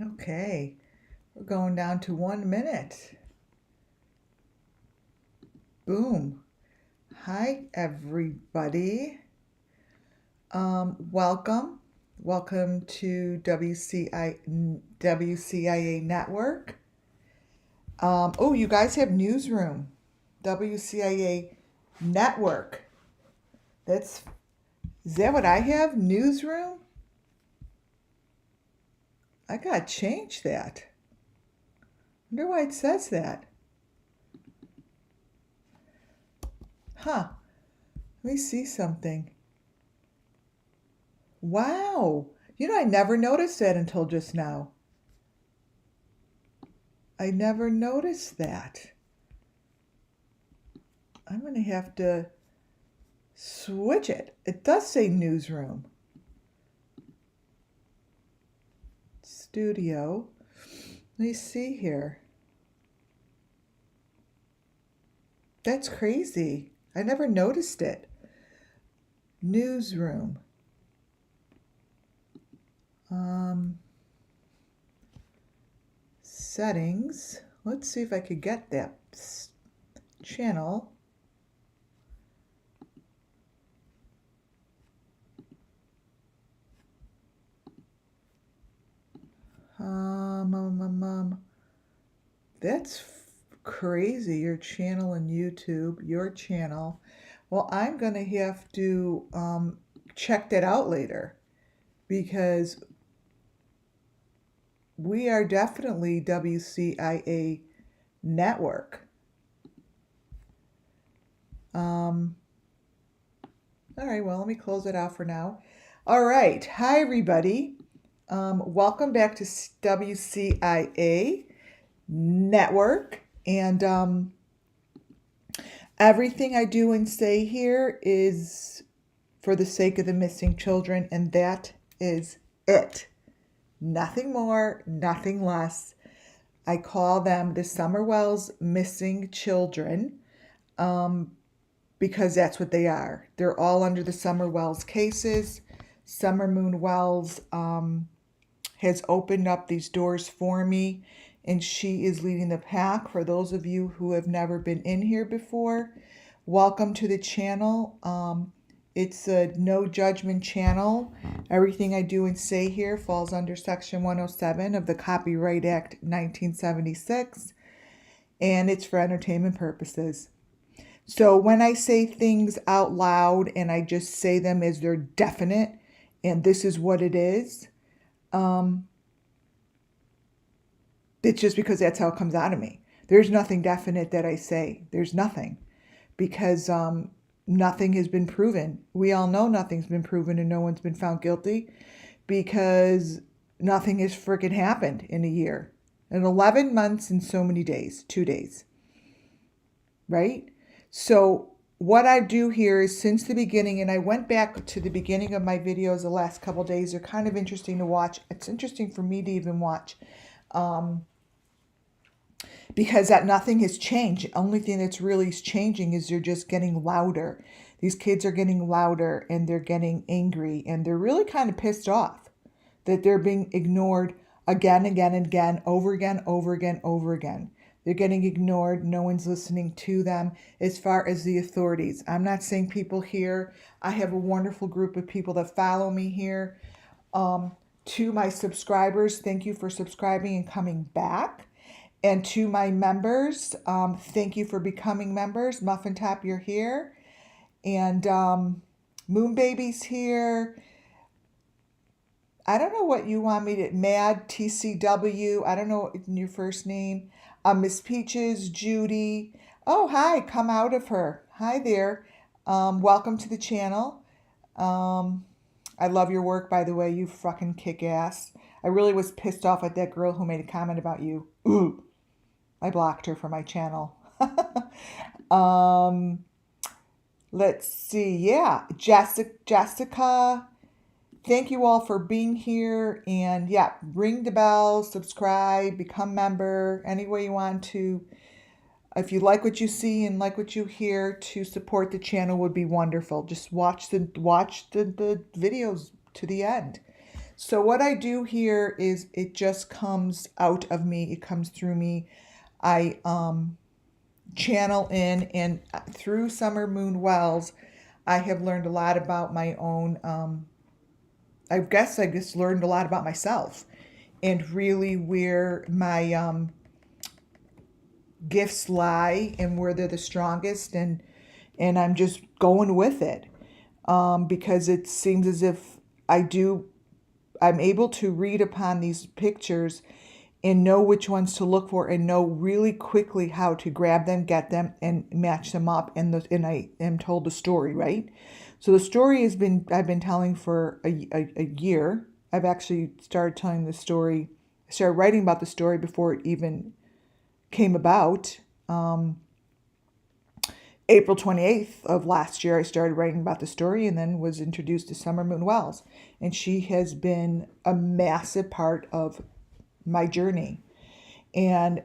Okay, we're going down to 1 minute. Boom. Hi, everybody. Welcome. Welcome to WCIA Network. Oh, you guys have newsroom. WCIA Network. Is that what I have? Newsroom? I gotta change that. Wonder why it says that. Huh. Let me see something. Wow. I never noticed that until just now. I never noticed that. I'm going to have to switch it. It does say newsroom. Studio. Let me see here. That's crazy. I never noticed it. Newsroom. Settings. Let's see if I could get that channel. That's crazy. Your channel on YouTube, your channel. Well, I'm going to have to check that out later because we are definitely WCIA Network. All right, well, let me close it out for now. All right. Hi, everybody. Welcome back to WCIA Network. And everything I do and say here is for the sake of the missing children, and that is it. Nothing more, nothing less. I call them the Summerwells missing children because that's what they are. They're all under the Summerwells cases. Summer Moon Wells has opened up these doors for me, and she is leading the pack. For those of you who have never been in here before, welcome to the channel. It's a no judgment channel. Everything I do and say here falls under Section 107 of the Copyright Act 1976, and it's for entertainment purposes. So when I say things out loud and I just say them as they're definite, and this is what it is, it's just because that's how it comes out of me. There's nothing definite that I say. There's nothing. Because nothing has been proven. We all know nothing's been proven and no one's been found guilty because nothing has freaking happened in a year. In 11 months and so many days, 2 days. Right? So what I do here is since the beginning, and I went back to the beginning of my videos the last couple days. They're kind of interesting to watch. It's interesting for me to even watch. Because that nothing has changed. The only thing that's really changing is they're just getting louder. These kids are getting louder and they're getting angry and they're really kind of pissed off that they're being ignored again, again, and again, over again, over again, over again. They're getting ignored. No one's listening to them as far as the authorities. I'm not saying people here. I have a wonderful group of people that follow me here. To my subscribers, thank you for subscribing and coming back. And to my members, thank you for becoming members. Muffin Top, you're here. And Moon Baby's here. I don't know what you want me to... Mad, TCW, I don't know your first name. Miss Peaches, Judy. Oh, hi, come out of her. Hi there. Welcome to the channel. I love your work, by the way. You fucking kick ass. I really was pissed off at that girl who made a comment about you. Ooh. I blocked her from my channel. Let's see. Yeah, Jessica. Thank you all for being here. And yeah, ring the bell, subscribe, become member, any way you want to. If you like what you see and like what you hear, to support the channel would be wonderful. Just watch the videos to the end. So what I do here is it just comes out of me. It comes through me. I channel in, and through Summer Moon Wells, I have learned a lot about my own, I guess I just learned a lot about myself and really where my gifts lie and where they're the strongest, and I'm just going with it, because it seems as if I'm able to read upon these pictures and know which ones to look for and know really quickly how to grab them, get them, and match them up. And I am told the story, right? So the story I've been telling for a year. I've actually started telling the story, started writing about the story before it even came about. April 28th of last year, I started writing about the story and then was introduced to Summer Moon Wells. And she has been a massive part of my journey. And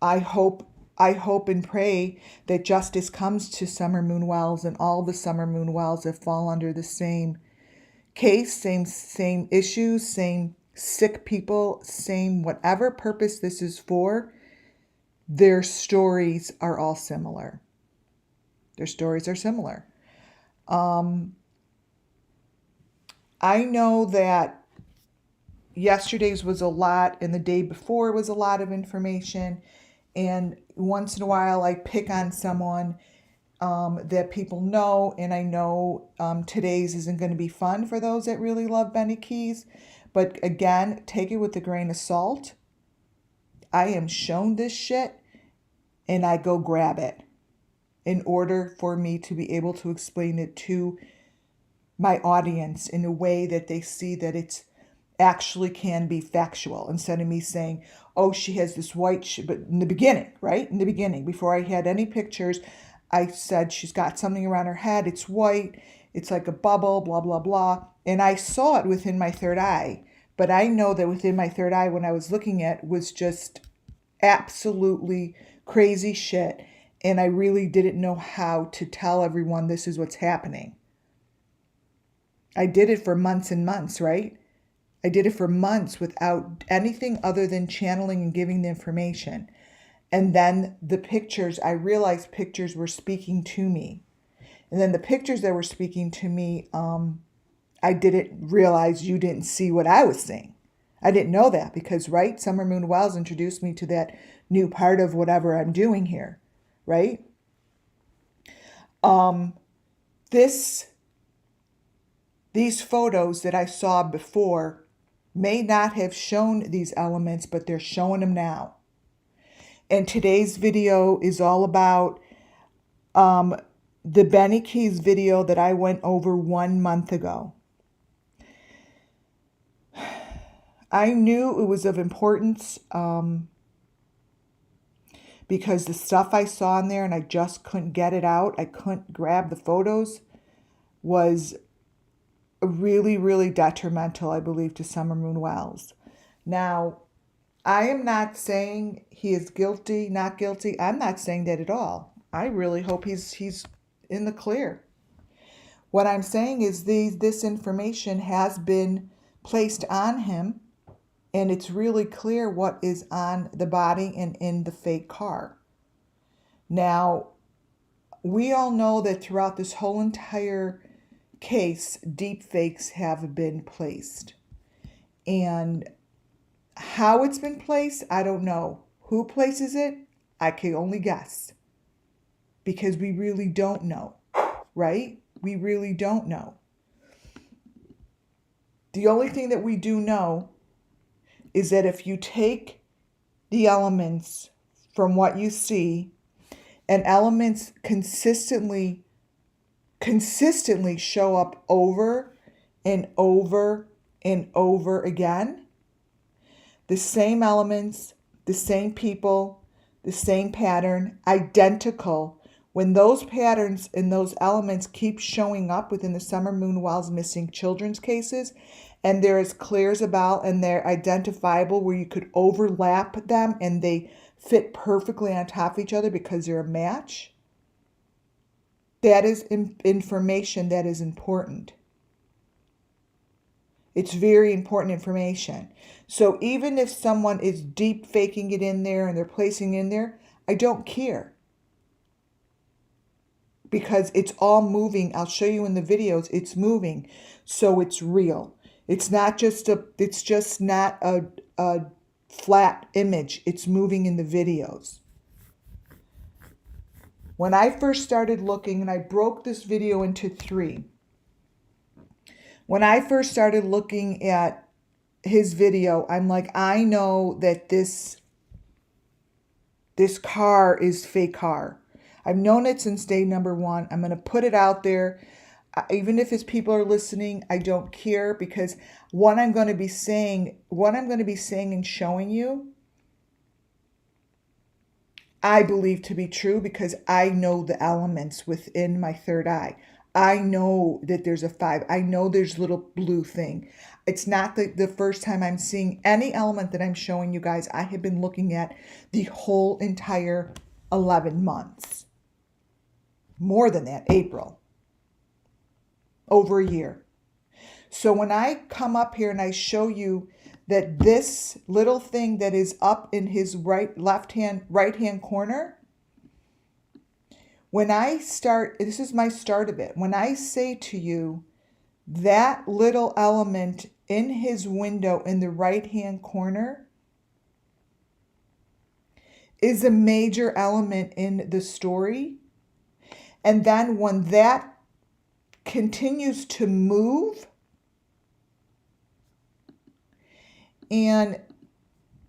I hope and pray that justice comes to Summer Moon Wells and all the Summer Moon Wells that fall under the same case, same issues, same sick people, same whatever purpose this is for. Their stories are all similar. Their stories are similar. I know that yesterday's was a lot and the day before was a lot of information. And once in a while I pick on someone that people know. And I know today's isn't going to be fun for those that really love Benny Keys. But again, take it with a grain of salt. I am shown this shit and I go grab it in order for me to be able to explain it to my audience in a way that they see that it's actually can be factual, instead of me saying, oh, she has this white but in the beginning, right? In the beginning, before I had any pictures, I said she's got something around her head. It's white. It's like a bubble, blah, blah, blah. And I saw it within my third eye. But I know that within my third eye, when I was looking at, was just absolutely crazy shit. And I really didn't know how to tell everyone this is what's happening. I did it for months and months, right? I did it for months without anything other than channeling and giving the information. And then the pictures, I realized pictures were speaking to me. And then the pictures that were speaking to me, I didn't realize you didn't see what I was seeing. I didn't know that because, right, Summer Moon Wells introduced me to that new part of whatever I'm doing here, right? These photos that I saw before may not have shown these elements, but they're showing them now. And today's video is all about the Benny Keys video that I went over 1 month ago. I knew it was of importance because the stuff I saw in there and I just couldn't get it out. I couldn't grab the photos, was really, really detrimental, I believe, to Summer Moon Wells. Now, I am not saying he is guilty, not guilty. I'm not saying that at all. I really hope he's in the clear. What I'm saying is this information has been placed on him, and it's really clear what is on the body and in the fake car. Now, we all know that throughout this whole entire case, deep fakes have been placed. And how it's been placed, I don't know. Who places it? I can only guess. Because we really don't know, right? We really don't know. The only thing that we do know is that if you take the elements from what you see, and elements consistently show up over and over and over again, the same elements, the same people, the same pattern, identical. When those patterns and those elements keep showing up within the Summer Moon Wells missing children's cases, and they're as clear as a bell and they're identifiable where you could overlap them and they fit perfectly on top of each other because they're a match, that is information that is important. It's very important information. So even if someone is deep faking it in there and they're placing it in there, I don't care. Because it's all moving. I'll show you in the videos, it's moving. So it's real. It's just not a flat image. It's moving in the videos. When I first started looking, and I broke this video into 3. When I first started looking at his video, I'm like, I know that this car is fake car. I've known it since day number 1. I'm going to put it out there. Even if his people are listening, I don't care, because what I'm going to be saying and showing you, I believe to be true, because I know the elements within my third eye. I know that there's a 5. I know there's a little blue thing. It's not the first time I'm seeing any element that I'm showing you guys. I have been looking at the whole entire 11 months. More than that, April. Over a year. So when I come up here and I show you that this little thing that is up in his right hand corner, when I start, this is my start of it. When I say to you that little element in his window in the right hand corner is a major element in the story. And then when that continues to move, and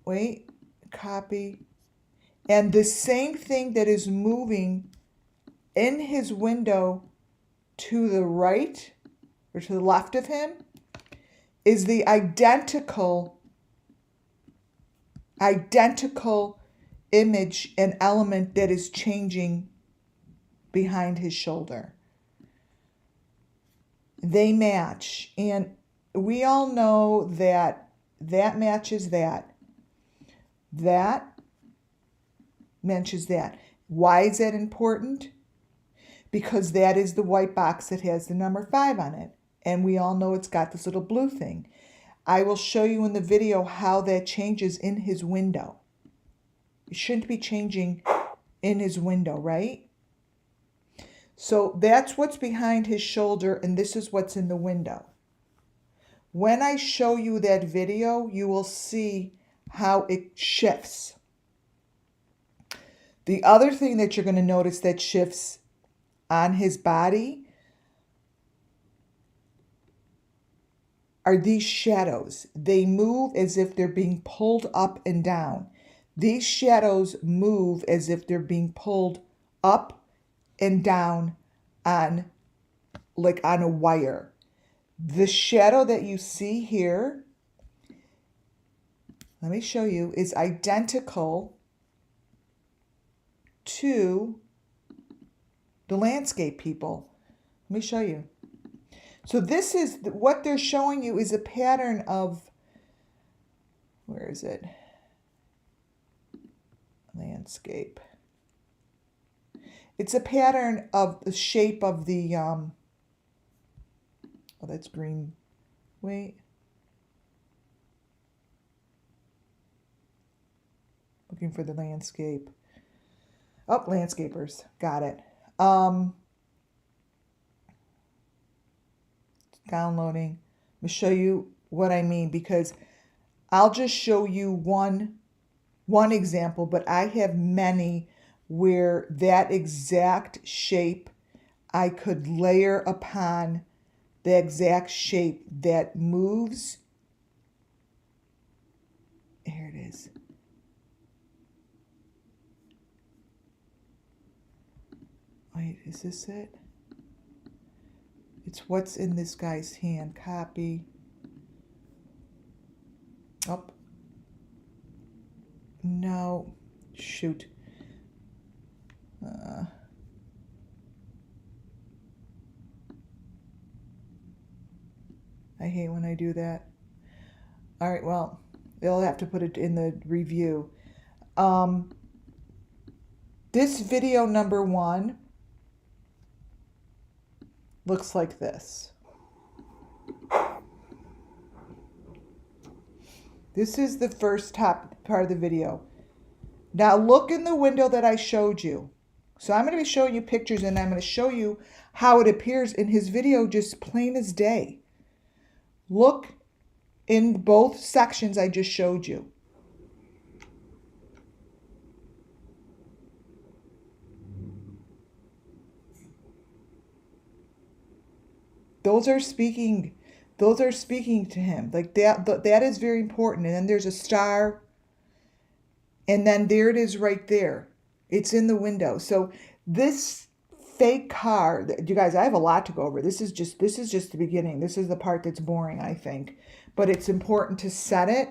wait, copy, and the same thing that is moving in his window to the right or to the left of him is the identical image and element that is changing behind his shoulder. They match, and we all know that matches that matches that. Why is that important? Because that is the white box that has the number 5 on it, and we all know it's got this little blue thing. I will show you in the video how that changes in his window. It shouldn't be changing in his window, right? So that's what's behind his shoulder, and this is what's in the window. When I show you that video, you will see how it shifts. The other thing that you're going to notice that shifts on his body are these shadows. They move as if they're being pulled up and down. These shadows move as if they're being pulled up and down on a wire. The shadow that you see here, let me show you, is identical to the landscape people. Let me show you. So this is what they're showing you is a pattern of, where is it? Landscape. It's a pattern of the shape of the, oh, that's green. Wait. Looking for the landscape. Oh, landscapers. Got it. Downloading. Let me show you what I mean, because I'll just show you one example, but I have many where that exact shape I could layer upon the exact shape that moves. Here it is. Wait, is this it? It's what's in this guy's hand. Copy. Oh. No. Shoot. I hate when I do that. All right, well, they'll have to put it in the review. This video number 1 looks like this. This is the first top part of the video. Now look in the window that I showed you. So I'm going to be showing you pictures and I'm going to show you how it appears in his video, just plain as day. Look in both sections I just showed you. Those are speaking to him. Like that is very important. And then there's a star. And then there it is right there. It's in the window. So this fake car, you guys, I have a lot to go over. This is just the beginning. This is the part that's boring, I think. But it's important to set it.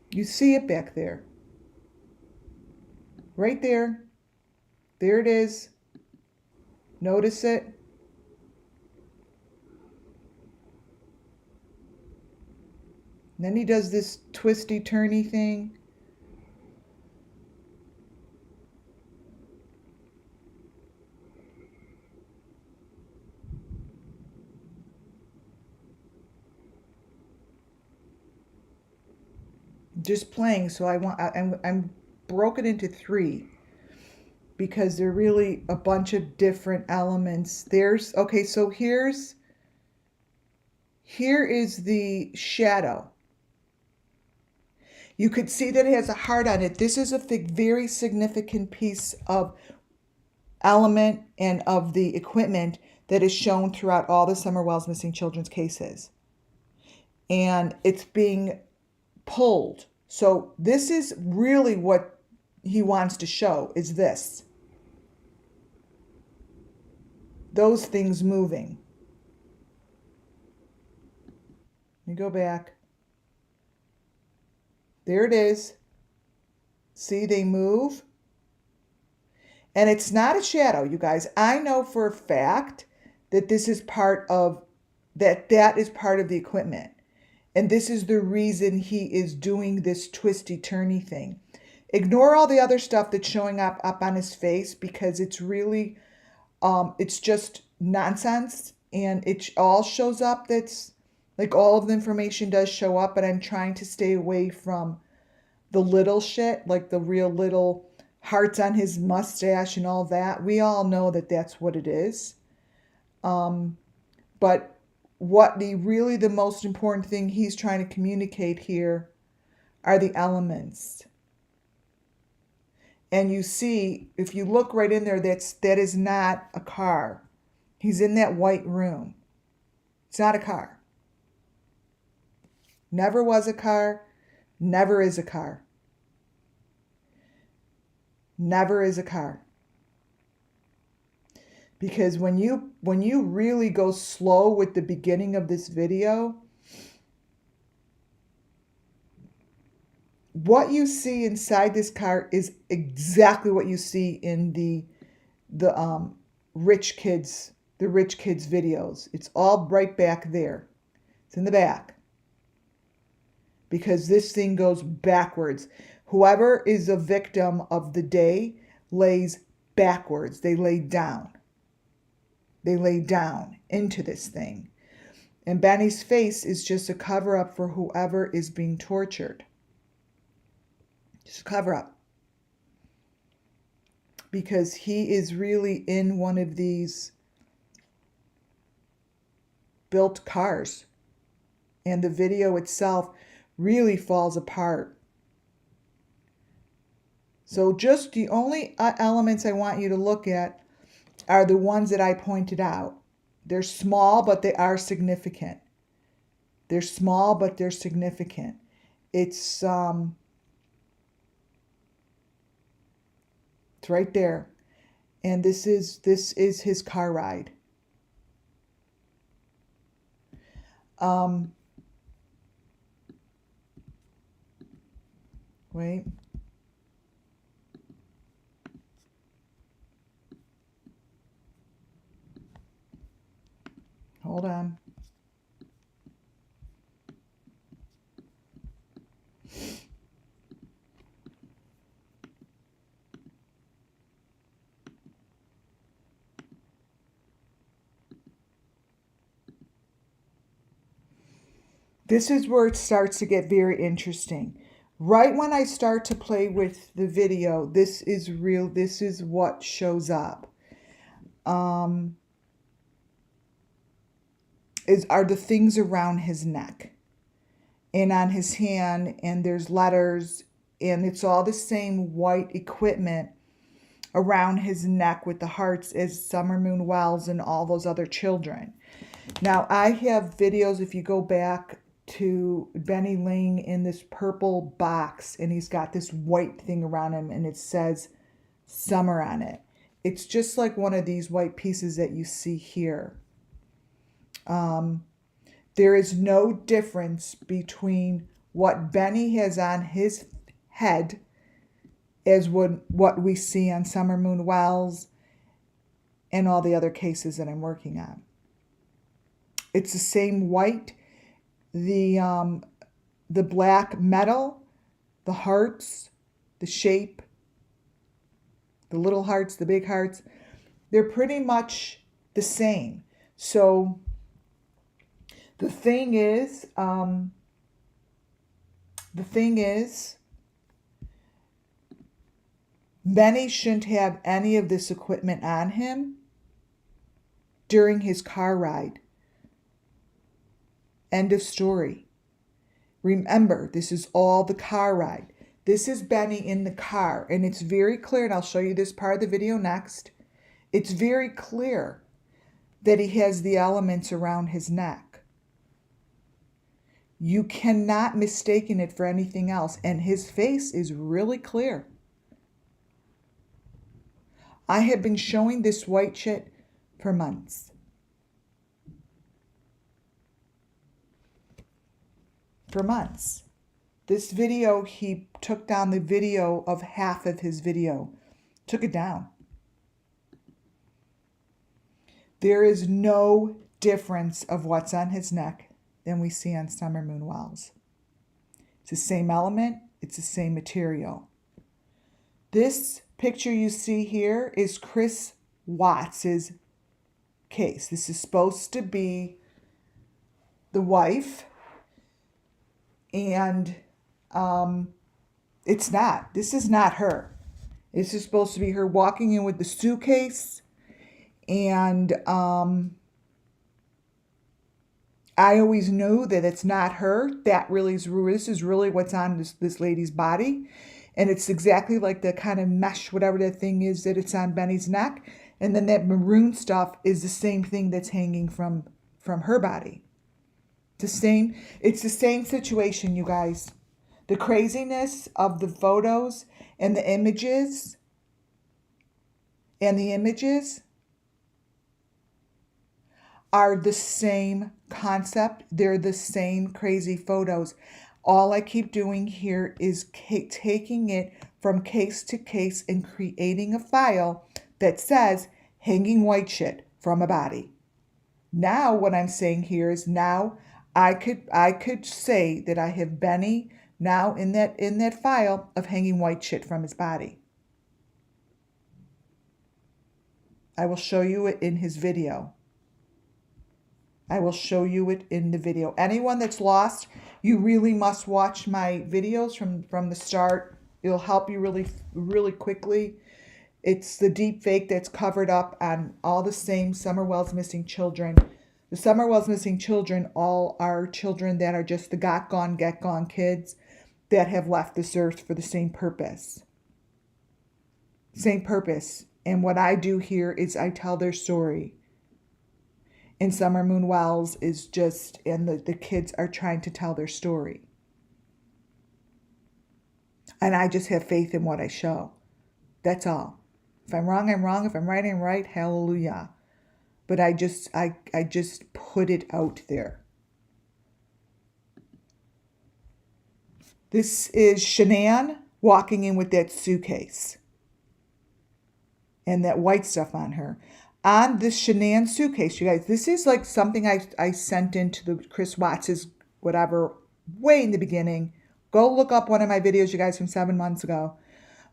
You see it back there. Right there. There it is. Notice it. And then he does this twisty turny thing. Just playing, so I'm broken into 3 because they're really a bunch of different elements. Okay, so here is the shadow. You could see that it has a heart on it. This is a very significant piece of element and of the equipment that is shown throughout all the Summer Wells Missing Children's cases. And it's being pulled. So this is really what he wants to show, is this. Those things moving. Let me go back. There it is. See, they move. And it's not a shadow, you guys. I know for a fact that this is part of, that is part of the equipment. And this is the reason he is doing this twisty turny thing. Ignore all the other stuff that's showing up on his face, because it's really, it's just nonsense. And it all shows up. That's like, all of the information does show up, but I'm trying to stay away from the little shit, like the real little hearts on his mustache and all that. We all know that that's what it is. But what the most important thing he's trying to communicate here are the elements. And you see, if you look right in there, that is not a car. He's in that white room. It's not a car. Never was a car. Never is a car. Never is a car. Because when you really go slow with the beginning of this video, what you see inside this car is exactly what you see in the rich kids videos. It's all right back there. It's in the back. Because this thing goes backwards. Whoever is a victim of the day lays backwards. They lay down. They lay down into this thing. And Benny's face is just a cover-up for whoever is being tortured. Just a cover-up. Because he is really in one of these built cars. And the video itself really falls apart. So just the only elements I want you to look at are the ones that I pointed out. They're small, but they are significant. They're small, but they're significant. It's right there. And this is his car ride. Wait. Hold on. This is where it starts to get very interesting. Right when I start to play with the video, this is real. This is what shows up. Are the things around his neck and on his hand, and there's letters, and it's all the same white equipment around his neck with the hearts as Summer Moon Wells and all those other children. Now, I have videos, if you go back to Benny laying in this purple box, and he's got this white thing around him, and it says Summer on it. It's just like one of these white pieces that you see here. There is no difference between what Benny has on his head as what we see on Summer Moon Wells and all the other cases that I'm working on. It's the same white, the black metal, the hearts, the shape, the little hearts, the big hearts. They're pretty much the same. So the thing is, Benny shouldn't have any of this equipment on him during his car ride. End of story. Remember, this is all the car ride. This is Benny in the car, and it's very clear, and I'll show you this part of the video next. It's very clear that he has the elements around his neck. You cannot mistake it for anything else, and his face is really clear. I have been showing this white shit for months. For months. This video, he took down the video of half of his video. Took it down. There is no difference of what's on his neck than we see on Summer Moon Wells. It's the same element. It's the same material. This picture you see here is Chris Watts's case. This is supposed to be the wife, and it's not. This is not her. This is supposed to be her walking in with the suitcase, and I always knew that it's not her. This is really what's on this lady's body. And it's exactly like the kind of mesh, whatever that thing is that it's on Benny's neck. And then that maroon stuff is the same thing that's hanging from her body. It's the same situation, you guys. The craziness of the photos and the images are the same concept. They're the same crazy photos. All I keep doing here is taking it from case to case and creating a file that says hanging white shit from a body. Now what I'm saying here is now I could say that I have Benny now in that file of hanging white shit from his body. I will show you it in his video. I will show you it in the video. Anyone that's lost, you really must watch my videos from the start. It'll help you really, really quickly. It's the deep fake that's covered up on all the same Summer Wells missing children. The Summer Wells missing children all are children that are just the got gone, get gone kids that have left this earth for the same purpose. Same purpose. And what I do here is I tell their story. And Summer Moon Wells is just, and the kids are trying to tell their story. And I just have faith in what I show. That's all. If I'm wrong, I'm wrong. If I'm right, I'm right. Hallelujah. But I just put it out there. This is Shanann walking in with that suitcase. And that white stuff on her. On this Shanann suitcase, you guys, this is like something I sent into the Chris Watts's whatever way in the beginning. Go look up one of my videos, you guys, from 7 months ago.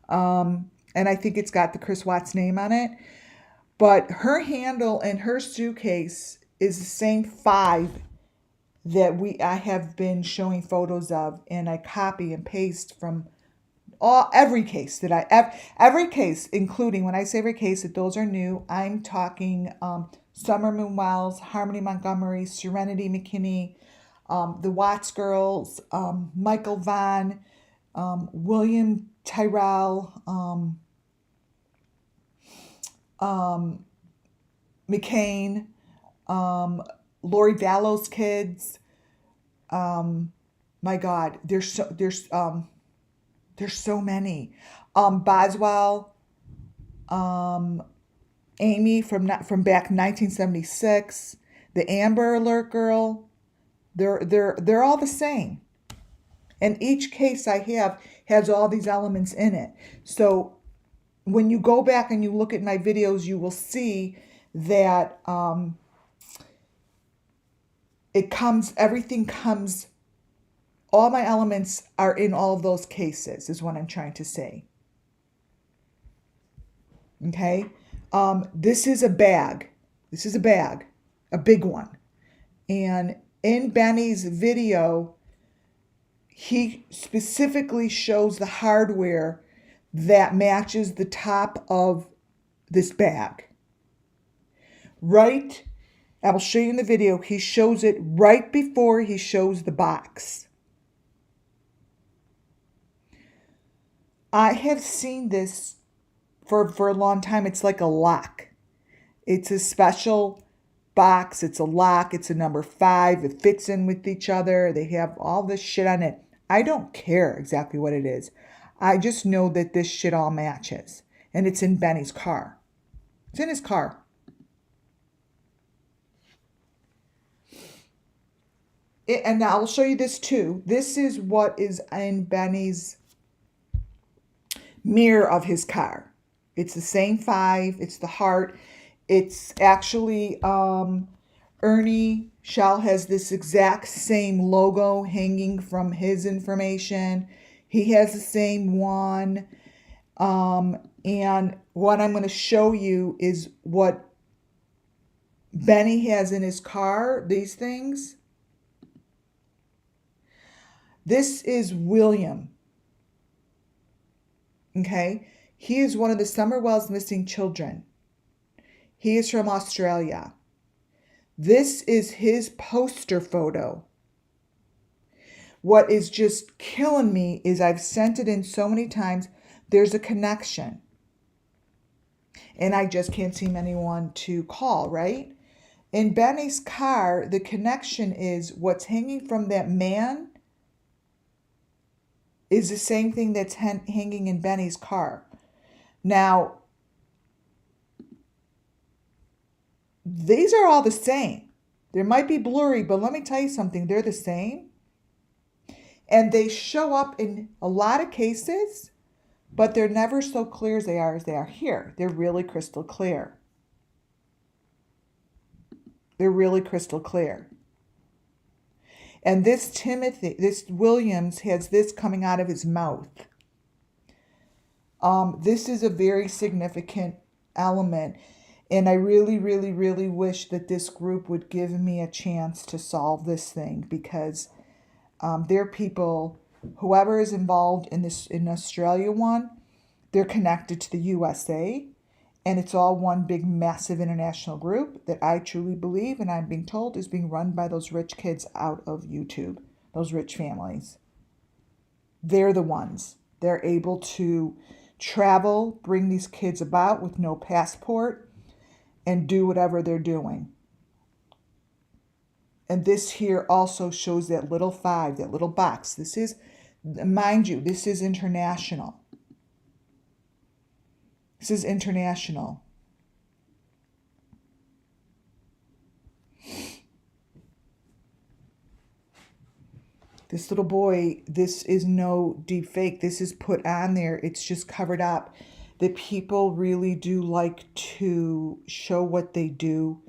And I think it's got the Chris Watts name on it. But her handle and her suitcase is the same 5 that I have been showing photos of, and I copy and paste from every case that every case, including, when I say every case, that those are new, I'm talking Summer Moon Wells, Harmony Montgomery, Serenity McKinney, the Watts girls, Michael Vaughn, William Tyrell, McCain, Lori Vallow's kids. My God, there's so many. Boswell, Amy from back in 1976, the Amber Alert girl. They're all the same. And each case I have has all these elements in it. So when you go back and you look at my videos, you will see that everything comes, all my elements are in all of those cases, is what I'm trying to say. Okay? This is a bag. This is a bag, a big one. And in Benny's video, he specifically shows the hardware that matches the top of this bag. Right, I will show you in the video, he shows it right before he shows the box. I have seen this for a long time. It's like a lock. It's a special box. It's a lock. It's a number 5. It fits in with each other. They have all this shit on it. I don't care exactly what it is. I just know that this shit all matches. And it's in Benny's car. It's in his car. And now I'll show you this too. This is what is in Benny's mirror of his car. It's the same 5. It's the heart. It's actually Ernie Shell has this exact same logo hanging from his information. He has the same one. And what I'm going to show you is what Benny has in his car, these things. This is William. Okay? He is one of the Summer Wells missing children. He is from Australia. This is his poster photo. What is just killing me is I've sent it in so many times. There's a connection. And I just can't seem anyone to call, right? In Benny's car, the connection is what's hanging from that man is the same thing that's hanging in Benny's car. Now, these are all the same. They might be blurry, but let me tell you something. They're the same. And they show up in a lot of cases, but they're never so clear as they are here. They're really crystal clear. They're really crystal clear. And this Williams has this coming out of his mouth. This is a very significant element. And I really, really, really wish that this group would give me a chance to solve this thing, because they're people, whoever is involved in Australia one, they're connected to the USA, and it's all one big, massive international group that I truly believe, and I'm being told, is being run by those rich kids out of YouTube, those rich families. They're the ones. They're able to travel, bring these kids about with no passport, and do whatever they're doing. And this here also shows that little 5, that little box. This is, mind you, this is international. This is international. This little boy, this is no deep fake. This is put on there. It's just covered up. The people really do like to show what they do.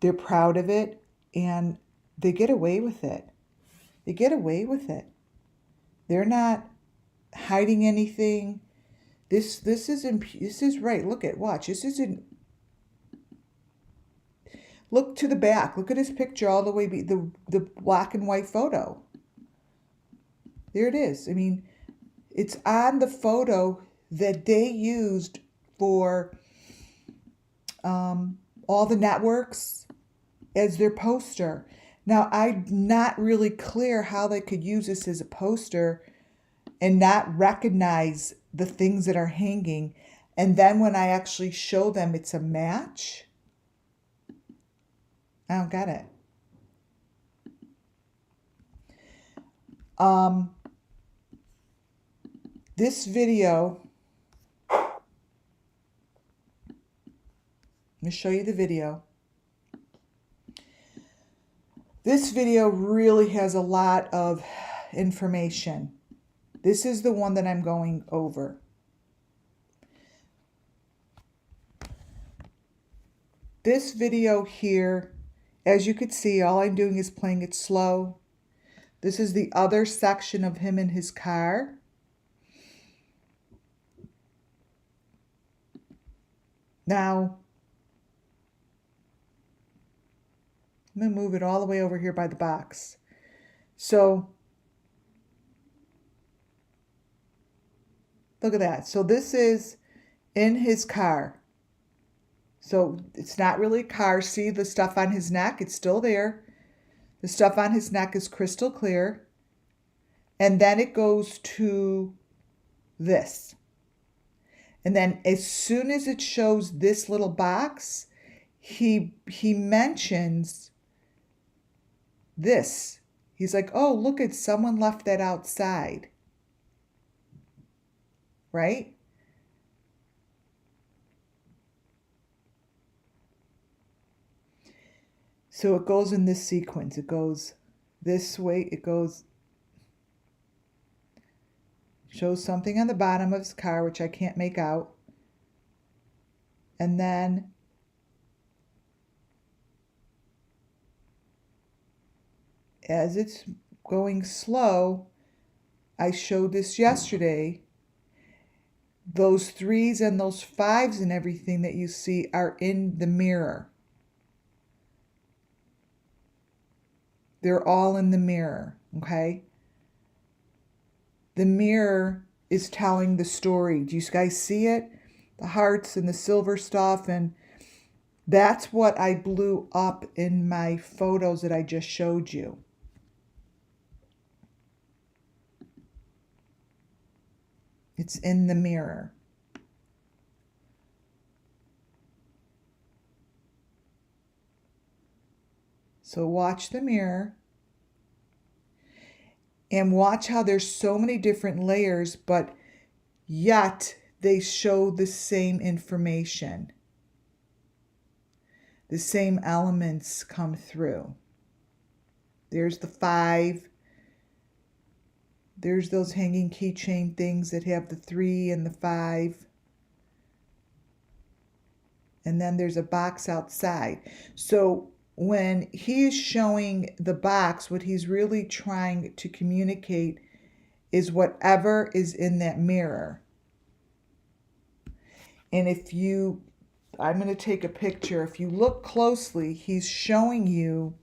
They're proud of it, and they get away with it. They get away with it. They're not hiding anything. This is right. Look at, watch. This isn't. Look to the back. Look at his picture all the way, the black and white photo. There it is. I mean, it's on the photo that they used for all the networks as their poster. Now, I'm not really clear how they could use this as a poster and not recognize the things that are hanging. And then when I actually show them it's a match, I don't get it. This video, let me show you the video. This video really has a lot of information. This is the one that I'm going over. This video here, as you could see, all I'm doing is playing it slow. This is the other section of him in his car. Now, I'm going to move it all the way over here by the box. So, look at that. So this is in his car. So it's not really a car. See the stuff on his neck? It's still there. The stuff on his neck is crystal clear. And then it goes to this. And then as soon as it shows this little box, he mentions this. He's like, oh, look, at someone left that outside. Right? So it goes in this sequence. It goes this way. It goes, shows something on the bottom of his car, which I can't make out. And then as it's going slow, I showed this yesterday, those 3s and those 5s and everything that you see are in the mirror. They're all in the mirror, okay? The mirror is telling the story. Do you guys see it? The hearts and the silver stuff, and that's what I blew up in my photos that I just showed you. It's in the mirror. So watch the mirror and watch how there's so many different layers, but yet they show the same information. The same elements come through. There's the 5. There's those hanging keychain things that have the 3 and the 5. And then there's a box outside. So when he is showing the box, what he's really trying to communicate is whatever is in that mirror. And I'm going to take a picture. If you look closely, he's showing you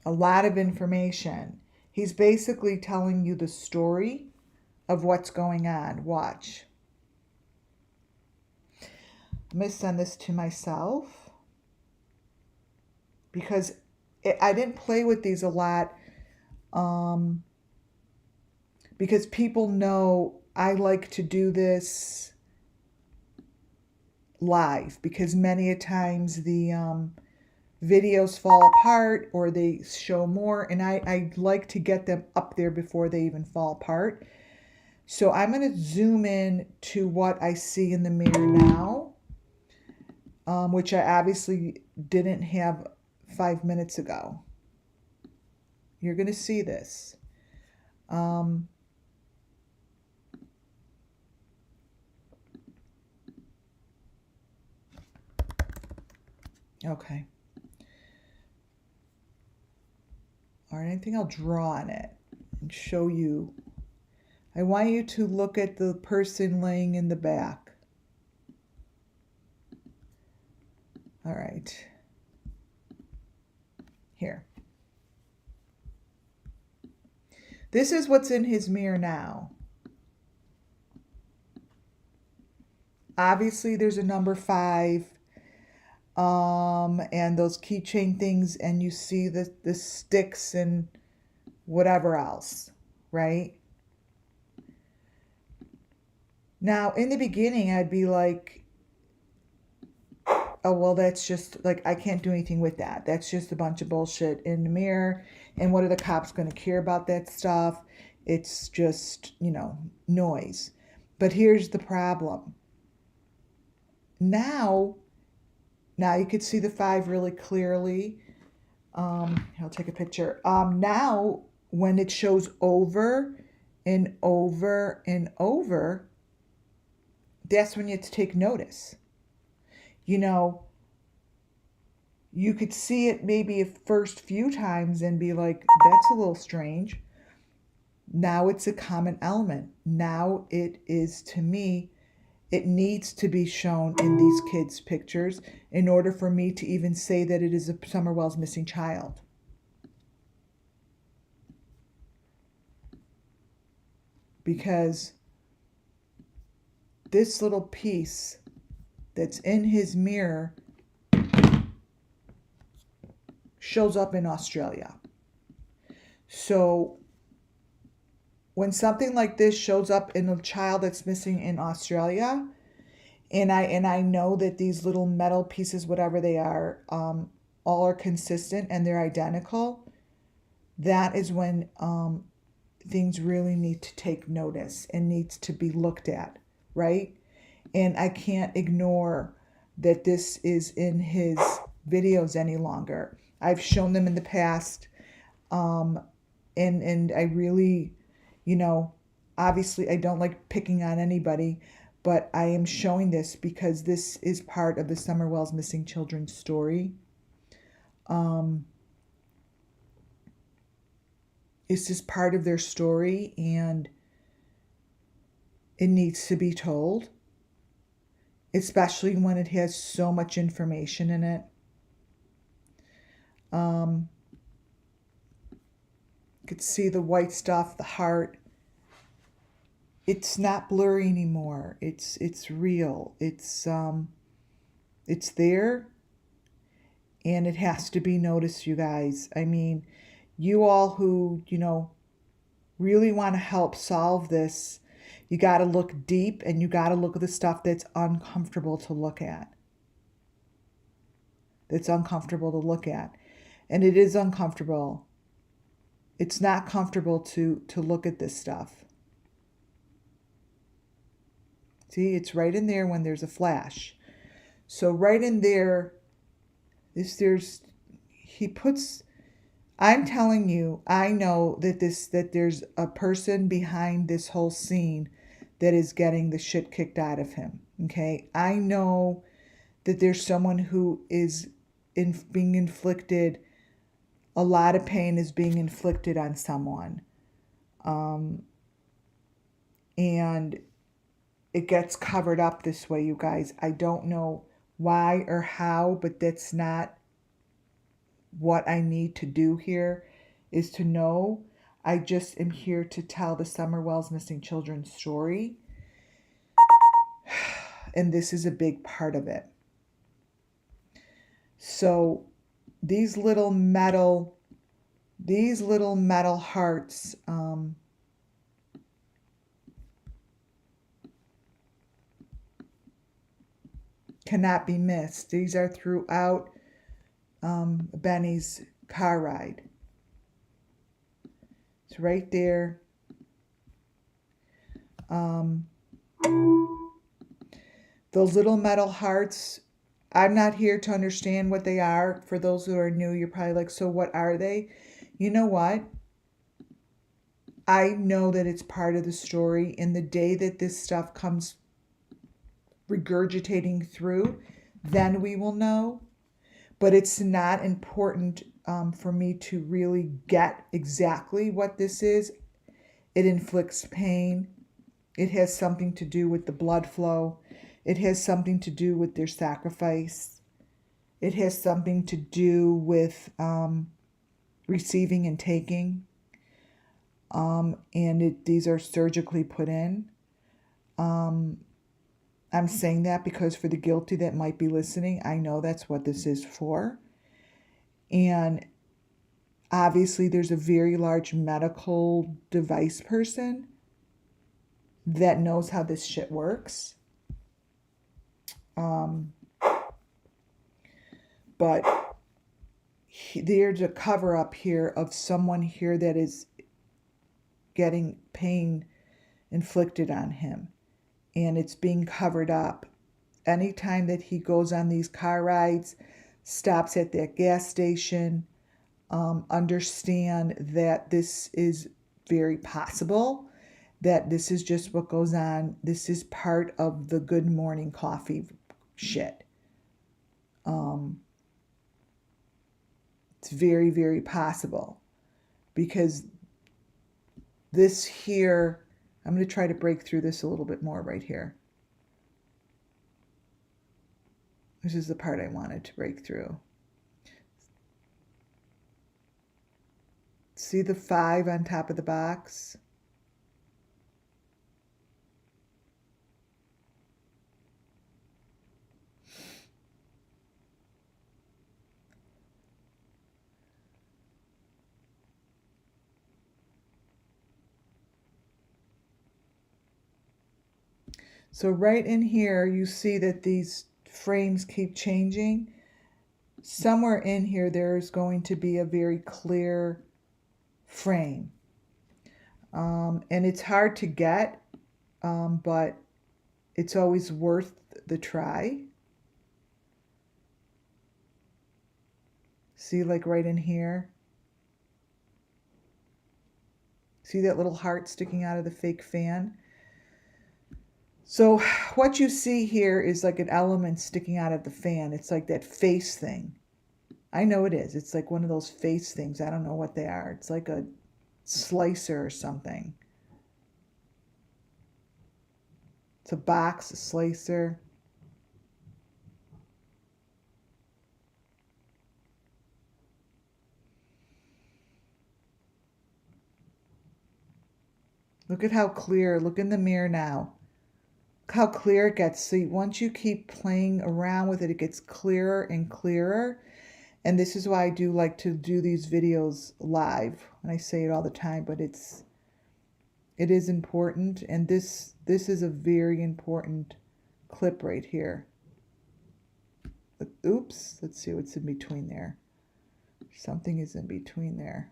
a lot of information. He's basically telling you the story of what's going on. Watch. I'm going to send this to myself because I didn't play with these a lot because people know I like to do this live because many a times the videos fall apart or they show more, and I like to get them up there before they even fall apart. So I'm going to zoom in to what I see in the mirror now, which I obviously didn't have 5 minutes ago. You're going to see this. Okay. All right, I think I'll draw on it and show you. I want you to look at the person laying in the back. All right. here. This is what's in his mirror now. Obviously, there's a number 5, and those keychain things, and you see the sticks and whatever else, right? Now, in the beginning, I'd be like, oh, well, that's just like, I can't do anything with that. That's just a bunch of bullshit in the mirror. And what are the cops going to care about that stuff? It's just, noise. But here's the problem. Now you could see the 5 really clearly. I'll take a picture. Now, when it shows over and over and over, that's when you have to take notice. You could see it maybe a first few times and be like, that's a little strange. Now it's a common element. Now it is, to me, it needs to be shown in these kids' pictures in order for me to even say that it is a Summer Wells missing child. Because this little piece that's in his mirror shows up in Australia. So when something like this shows up in a child that's missing in Australia, and I know that these little metal pieces, whatever they are, all are consistent and they're identical, that is when things really need to take notice and needs to be looked at, right? And I can't ignore that this is in his videos any longer. I've shown them in the past, and I really, obviously I don't like picking on anybody, but I am showing this because this is part of the Summer Wells missing children story. It's just part of their story, and it needs to be told, especially when it has so much information in it. You could see the white stuff, the heart. It's not blurry anymore. It's real. It's there, and it has to be noticed, you guys. I mean, you all who, really want to help solve this, you got to look deep, and you got to look at the stuff that's uncomfortable to look at. That's uncomfortable to look at. And it is uncomfortable. It's not comfortable to look at this stuff. See, it's right in there when there's a flash. So right in there, I'm telling you, I know that there's a person behind this whole scene that is getting the shit kicked out of him. Okay? I know that there's someone who is being inflicted, a lot of pain is being inflicted on someone. And it gets covered up this way, you guys. I don't know why or how, but that's not what I need to do here, is to know. I just am here to tell the Summer Wells missing children story. And this is a big part of it. So these little metal hearts, cannot be missed. These are throughout Benny's car ride. It's right there. Those little metal hearts, I'm not here to understand what they are. For those who are new, you're probably like, so what are they? You know what? I know that it's part of the story, and the day that this stuff comes regurgitating through, then we will know. But it's not important for me to really get exactly what this is. It inflicts pain. It has something to do with the blood flow. It has something to do with their sacrifice. It has something to do with receiving and taking. And these are surgically put in. I'm saying that because for the guilty that might be listening, I know that's what this is for. And obviously there's a very large medical device person that knows how this shit works. But there's a cover up here of someone here that is getting pain inflicted on him. And it's being covered up. Anytime that he goes on these car rides, stops at that gas station, understand that this is very possible, that this is just what goes on. This is part of the good morning coffee shit. It's very, very possible because this here, I'm going to try to break through this a little bit more right here. This is the part I wanted to break through. See the 5 on top of the box? So right in here, you see that these frames keep changing. Somewhere in here, there's going to be a very clear frame. And it's hard to get, but it's always worth the try. See, like right in here? See that little heart sticking out of the fake fan? So what you see here is like an element sticking out of the fan. It's like that face thing. I know it is. It's like one of those face things. I don't know what they are. It's like a slicer or something. It's a box, a slicer. Look at how clear. Look in the mirror now. Look how clear it gets. See, once you keep playing around with it, it gets clearer and clearer. And this is why I do like to do these videos live. And I say it all the time, but it is important. And this is a very important clip right here. Oops, let's see what's in between there. Something is in between there.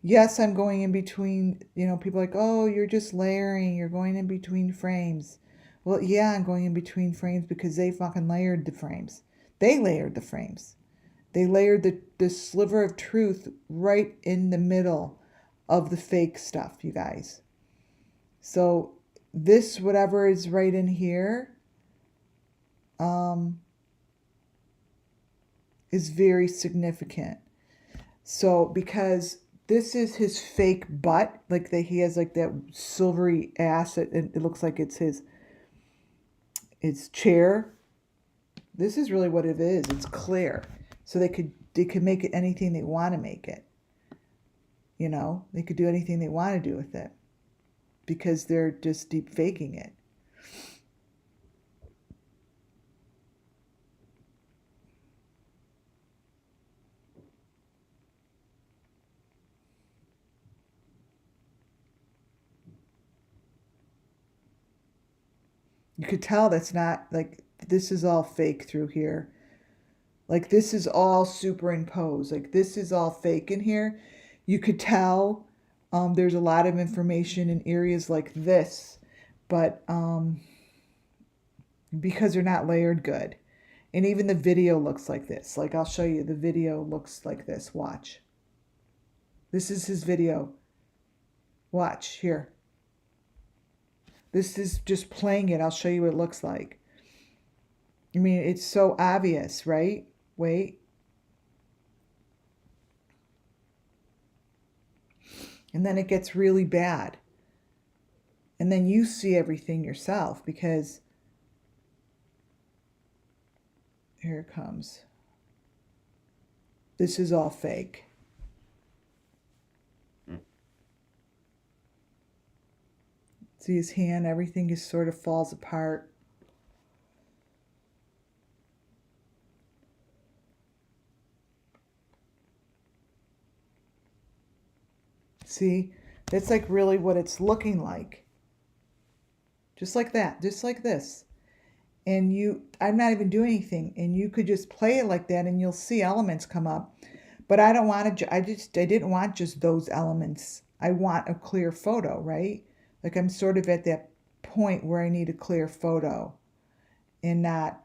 Yes, I'm going in between, people are like, oh, you're just layering, you're going in between frames. Well, yeah, I'm going in between frames because they fucking layered the frames. They layered the frames. They layered the sliver of truth right in the middle of the fake stuff, you guys. So this, whatever is right in here, is very significant. So because this is his fake butt, like he has like that silvery ass, and it looks like it's his chair. This is really what it is. It's clear. So they could make it anything they want to make it. They could do anything they want to do with it because they're just deep faking it. You could tell that's not, like, this is all fake through here. Like, this is all superimposed. Like, this is all fake in here. You could tell there's a lot of information in areas like this, but because they're not layered good. And even the video looks like this. Like, I'll show you. The video looks like this. Watch. This is his video. Watch, here. This is just playing it. I'll show you what it looks like. I mean, it's so obvious, right? Wait. And then it gets really bad. And then you see everything yourself because here it comes. This is all fake. See his hand, everything just sort of falls apart. See, that's like really what it's looking like. Just like that, just like this. And I'm not even doing anything, and you could just play it like that and you'll see elements come up. But I don't want to, I didn't want just those elements. I want a clear photo, right? Like I'm sort of at that point where I need a clear photo and not,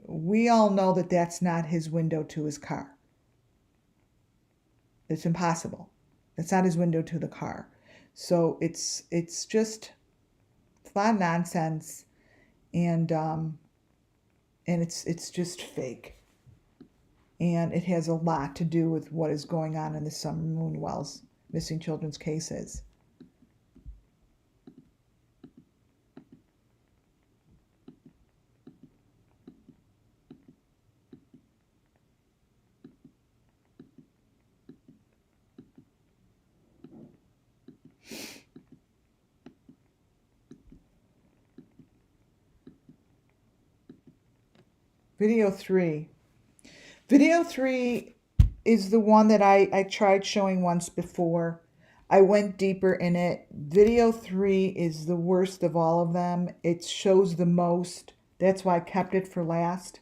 we all know that that's not his window to his car. It's impossible. That's not his window to the car. So it's just a lot of nonsense, and it's just fake. And it has a lot to do with what is going on in the Summer Moon Wells missing children's cases. Video 3. Video 3 is the one that I tried showing once before. I went deeper in it. Video 3 is the worst of all of them. It shows the most. That's why I kept it for last.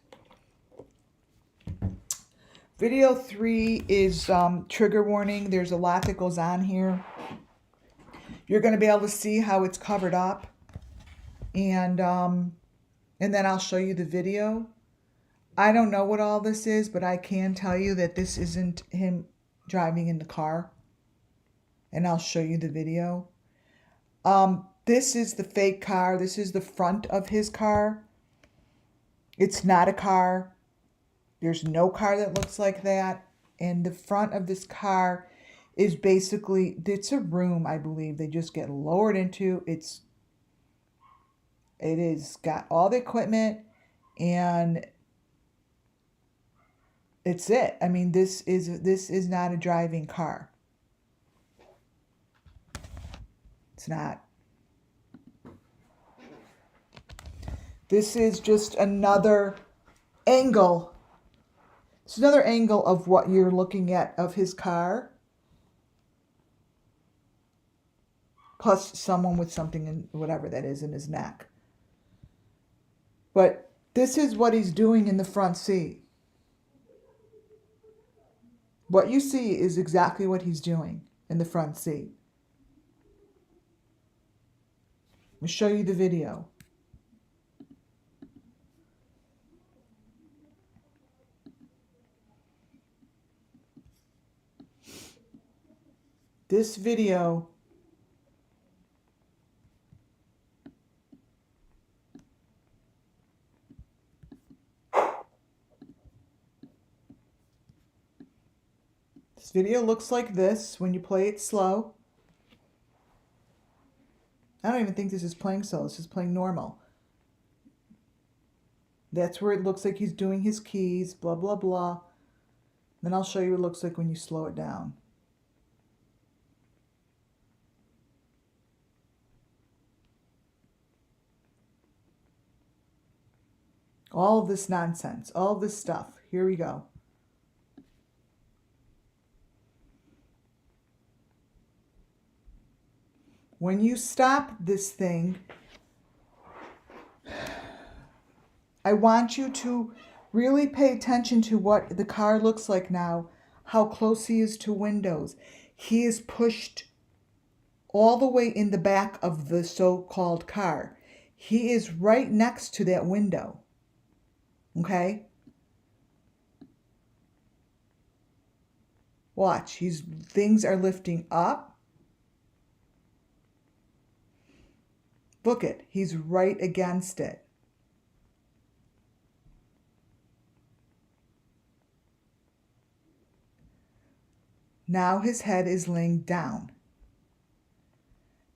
Video 3 is trigger warning. There's a lot that goes on here. You're going to be able to see how it's covered up. And then I'll show you the video. I don't know what all this is, but I can tell you that this isn't him driving in the car. And I'll show you the video. This is the fake car. This is the front of his car. It's not a car. There's no car that looks like that. And the front of this car is basically, it's a room, I believe. They just get lowered into. It is got all the equipment, and it's it. I mean, this is not a driving car. It's not. This is just another angle. It's another angle of what you're looking at of his car. Plus someone with something in whatever that is in his neck. But this is what he's doing in the front seat. What you see is exactly what he's doing in the front seat. I'll show you the video. This video looks like this when you play it slow. I don't even think this is playing slow. This is playing normal. That's where it looks like he's doing his keys, blah, blah, blah. Then I'll show you what it looks like when you slow it down. All of this nonsense, all of this stuff. Here we go. When you stop this thing, I want you to really pay attention to what the car looks like now, how close he is to windows. He is pushed all the way in the back of the so-called car. He is right next to that window. Okay? Watch, things are lifting up. Look it, he's right against it. Now his head is laying down.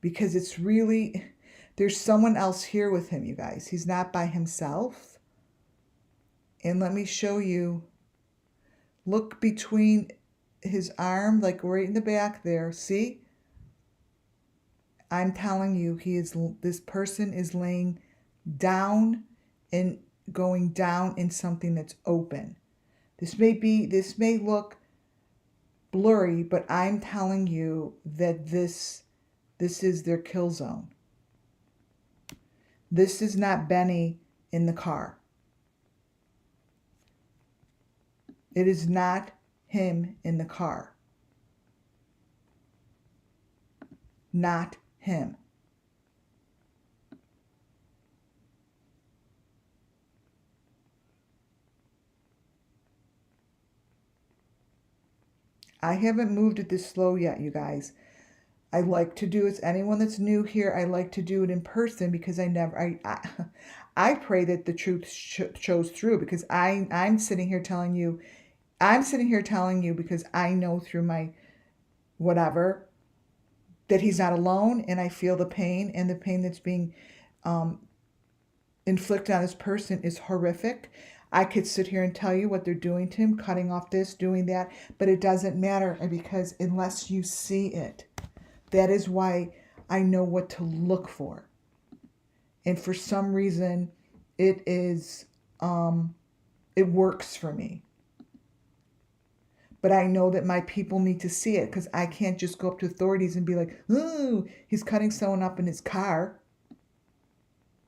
Because it's really, there's someone else here with him, you guys. He's not by himself. And let me show you Look between his arm, like right in the back there. See? I'm telling you, this person is laying down and going down in something that's open. This may look blurry, but I'm telling you that this is their kill zone. This is not Benny in the car. It is not him in the car. Not him. I haven't moved it this slow yet, you guys. I like to do, as anyone that's new here, I like to do it in person because I pray that the truth shows through, because I'm sitting here telling you, because I know through my whatever that he's not alone, and I feel the pain, and the pain that's being inflicted on this person is horrific. I could sit here and tell you what they're doing to him, cutting off this, doing that, but it doesn't matter, because unless you see it, that is why I know what to look for. And for some reason, it works for me. But I know that my people need to see it, because I can't just go up to authorities and be like, "Ooh, he's cutting someone up in his car."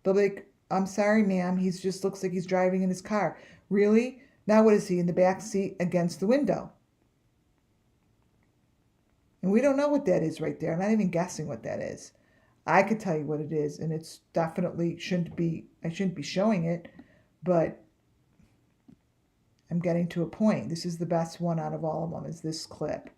They'll be like, "I'm sorry, ma'am. He just looks like he's driving in his car." Really? Now what is he, in the back seat against the window? And we don't know what that is right there. I'm not even guessing what that is. I could tell you what it is, and it's definitely I shouldn't be showing it, but I'm getting to a point. This is the best one out of all of them, is this clip.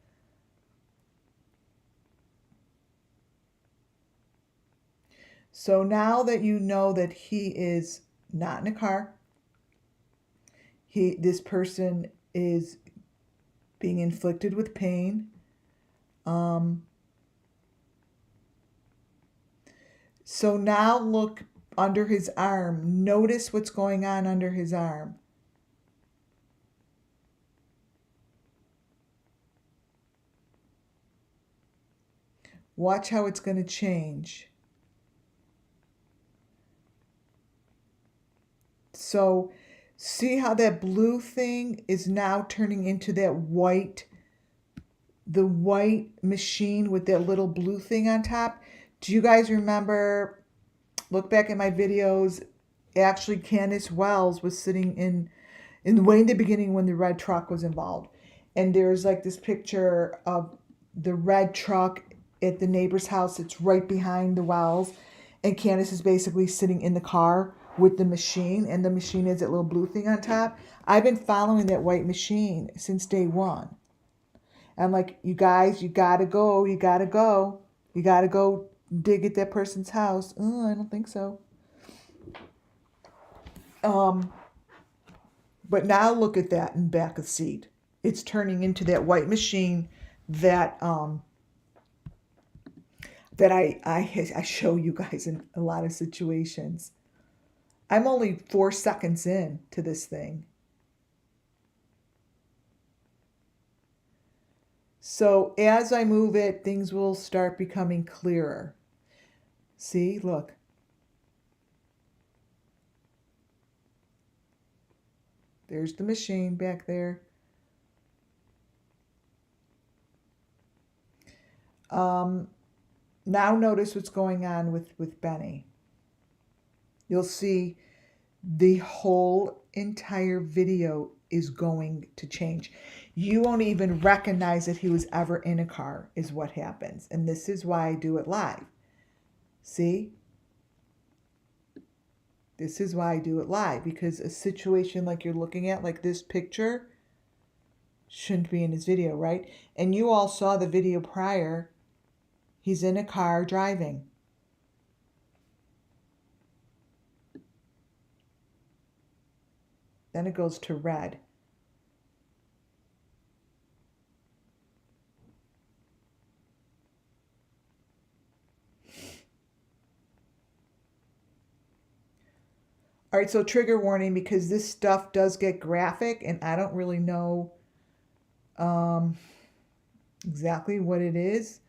So now that you know that he is not in a car, this person is being inflicted with pain. So now look under his arm. Notice what's going on under his arm. Watch how it's going to change. So see how that blue thing is now turning into that white, the white machine with that little blue thing on top. Do you guys remember, look back at my videos, actually Candace Wells was sitting in way in the beginning when the red truck was involved. And there's like this picture of the red truck at the neighbor's house. It's right behind the Wells. And Candace is basically sitting in the car with the machine. And the machine has that little blue thing on top. I've been following that white machine since day one. I'm like, you guys, you gotta go. You gotta go. You gotta go dig at that person's house. Oh, I don't think so. But now look at that in back of seat. It's turning into that white machine that that I show you guys in a lot of situations. I'm only 4 seconds in to this thing. So as I move it, things will start becoming clearer. See, look. There's the machine back there. Now notice what's going on with Benny. You'll see the whole entire video is going to change. You won't even recognize that he was ever in a car, is what happens. And this is why I do it live. See? This is why I do it live, because a situation like you're looking at, like this picture, shouldn't be in his video, right? And you all saw the video prior. He's in a car driving. Then it goes to red. All right, so trigger warning, because this stuff does get graphic, and I don't really know um, exactly what it is.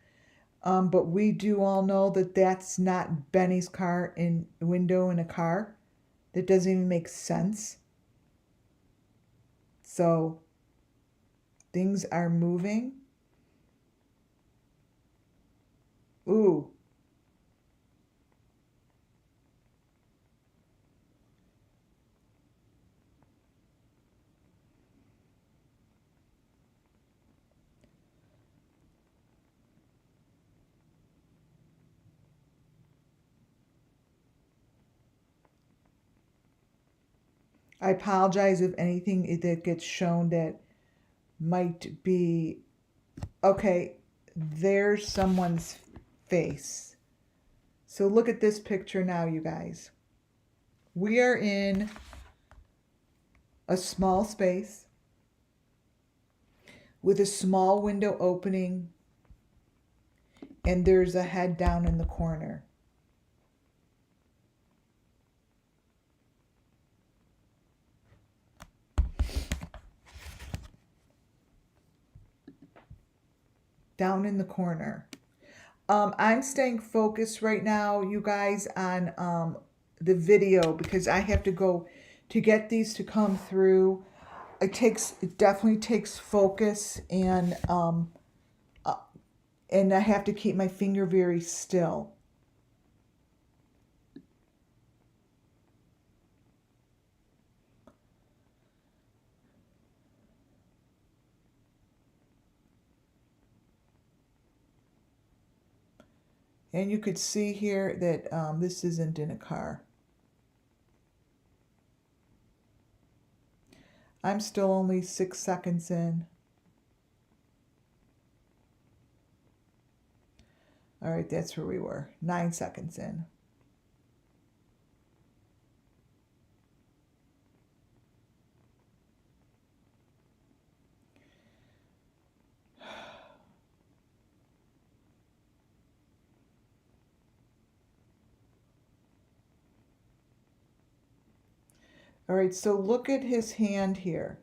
But we do all know that that's not Benny's car in window in a car. That doesn't even make sense. So things are moving. Ooh. I apologize if anything that gets shown that might be okay. There's someone's face. So look at this picture now, you guys. We are in a small space with a small window opening, and there's a head down in the corner. Down in the corner. I'm staying focused right now, you guys, on the video because I have to go to get these to come through. It definitely takes focus, and I have to keep my finger very still. And you could see here that this isn't in a car. I'm still only 6 seconds in. All right, that's where we were. 9 seconds in. All right, so look at his hand here.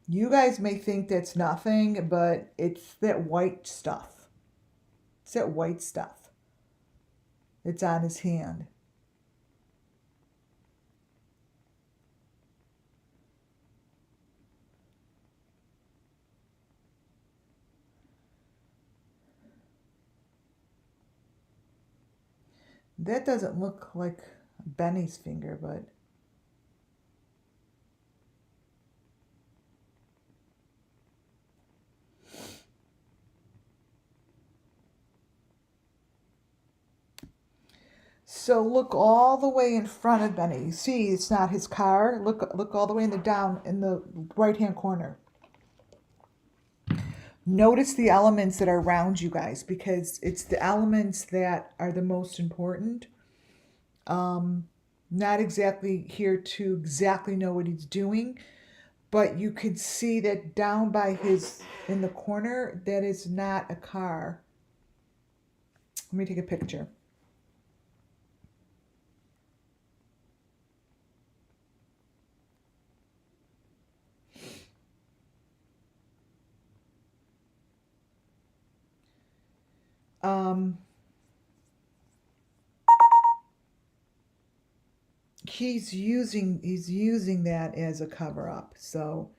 You guys may think that's nothing, but it's that white stuff. It's that white stuff. It's on his hand. That doesn't look like Benny's finger, but so look all the way in front of Benny. You see, it's not his car. Look all the way in the right-hand corner. Notice the elements that are around you guys because it's the elements that are the most important. Not exactly here to exactly know what he's doing, but you could see that down by in the corner, that is not a car. Let me take a picture. He's using that as a cover up. So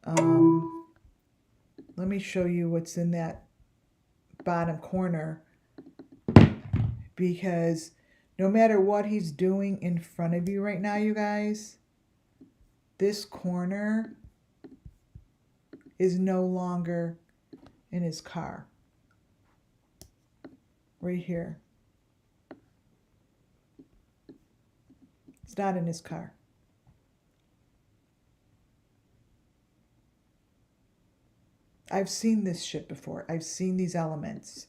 let me show you what's in that bottom corner, because no matter what he's doing in front of you right now, you guys, this corner is no longer in his car. Right here. It's not in his car. I've seen this shit before. I've seen these elements.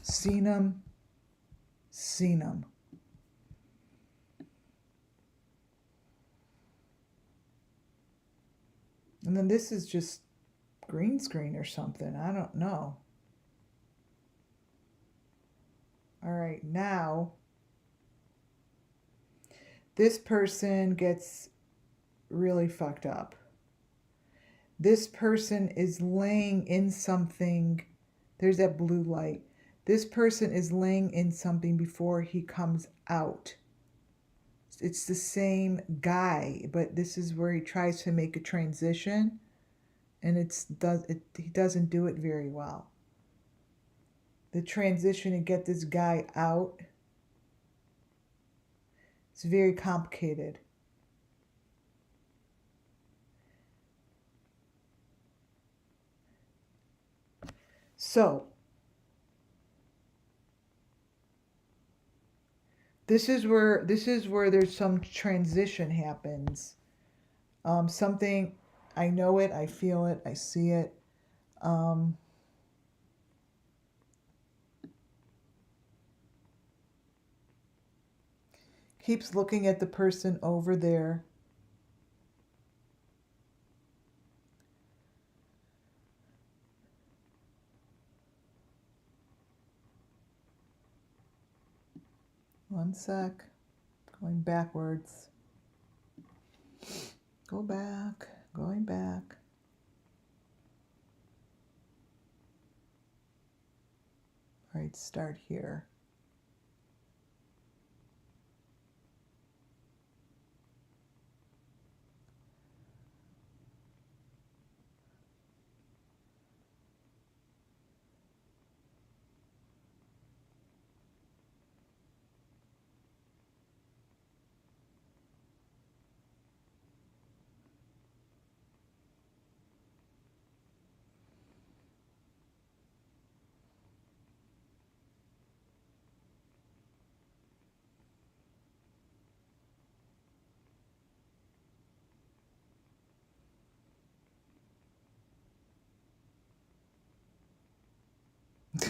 Seen them. Seen them. And then this is just green screen or something. I don't know. All right, now This person gets really fucked up. This person is laying in something. There's that blue light. This person is laying in something before he comes out. It's the same guy, but this is where he tries to make a transition, and he doesn't do it very well. The transition to get this guy out, it's very complicated. So this is where there's some transition happens. Something, I know it, I feel it, I see it. Keeps looking at the person over there. One sec. Going backwards. Go back. Going back. All right, start here.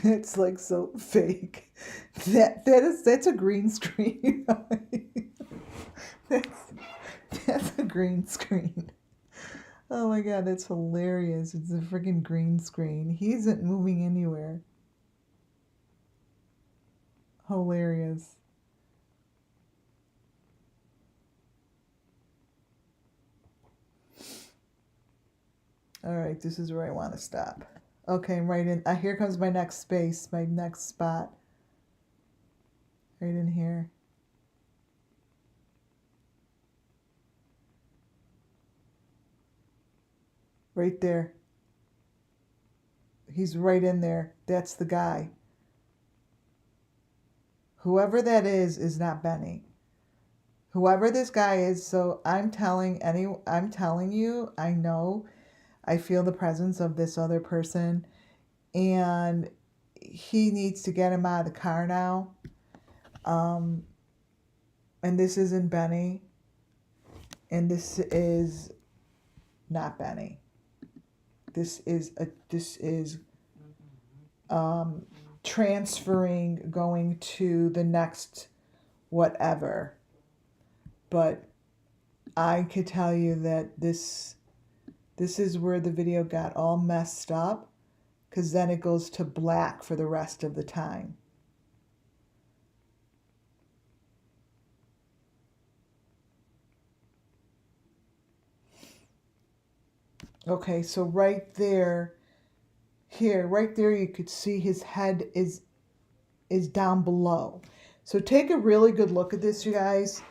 It's like so fake. That's a green screen. that's a green screen. Oh my god, that's hilarious. It's a freaking green screen. He isn't moving anywhere. Hilarious. All right, this is where I want to stop. Okay, I'm right in. Here comes my next space, my next spot. Right in here. Right there. He's right in there. That's the guy. Whoever that is not Benny. Whoever this guy is, so I'm telling you, I know, I feel the presence of this other person, and he needs to get him out of the car now. And this isn't Benny, and this is not Benny. This is transferring, going to the next whatever. But I could tell you that this is where the video got all messed up, because then it goes to black for the rest of the time. Okay, so right there, right there, you could see his head is down below. So take a really good look at this, you guys.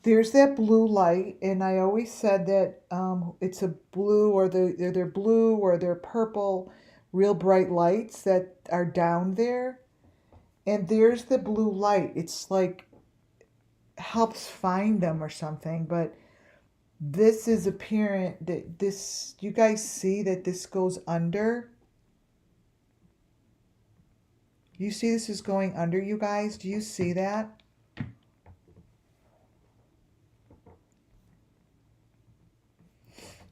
There's that blue light, and I always said that it's a blue, or they're blue or they're purple, real bright lights that are down there. And there's the blue light. It's like helps find them or something, but this is apparent that this, you guys see that this goes under? You see this is going under, you guys? Do you see that?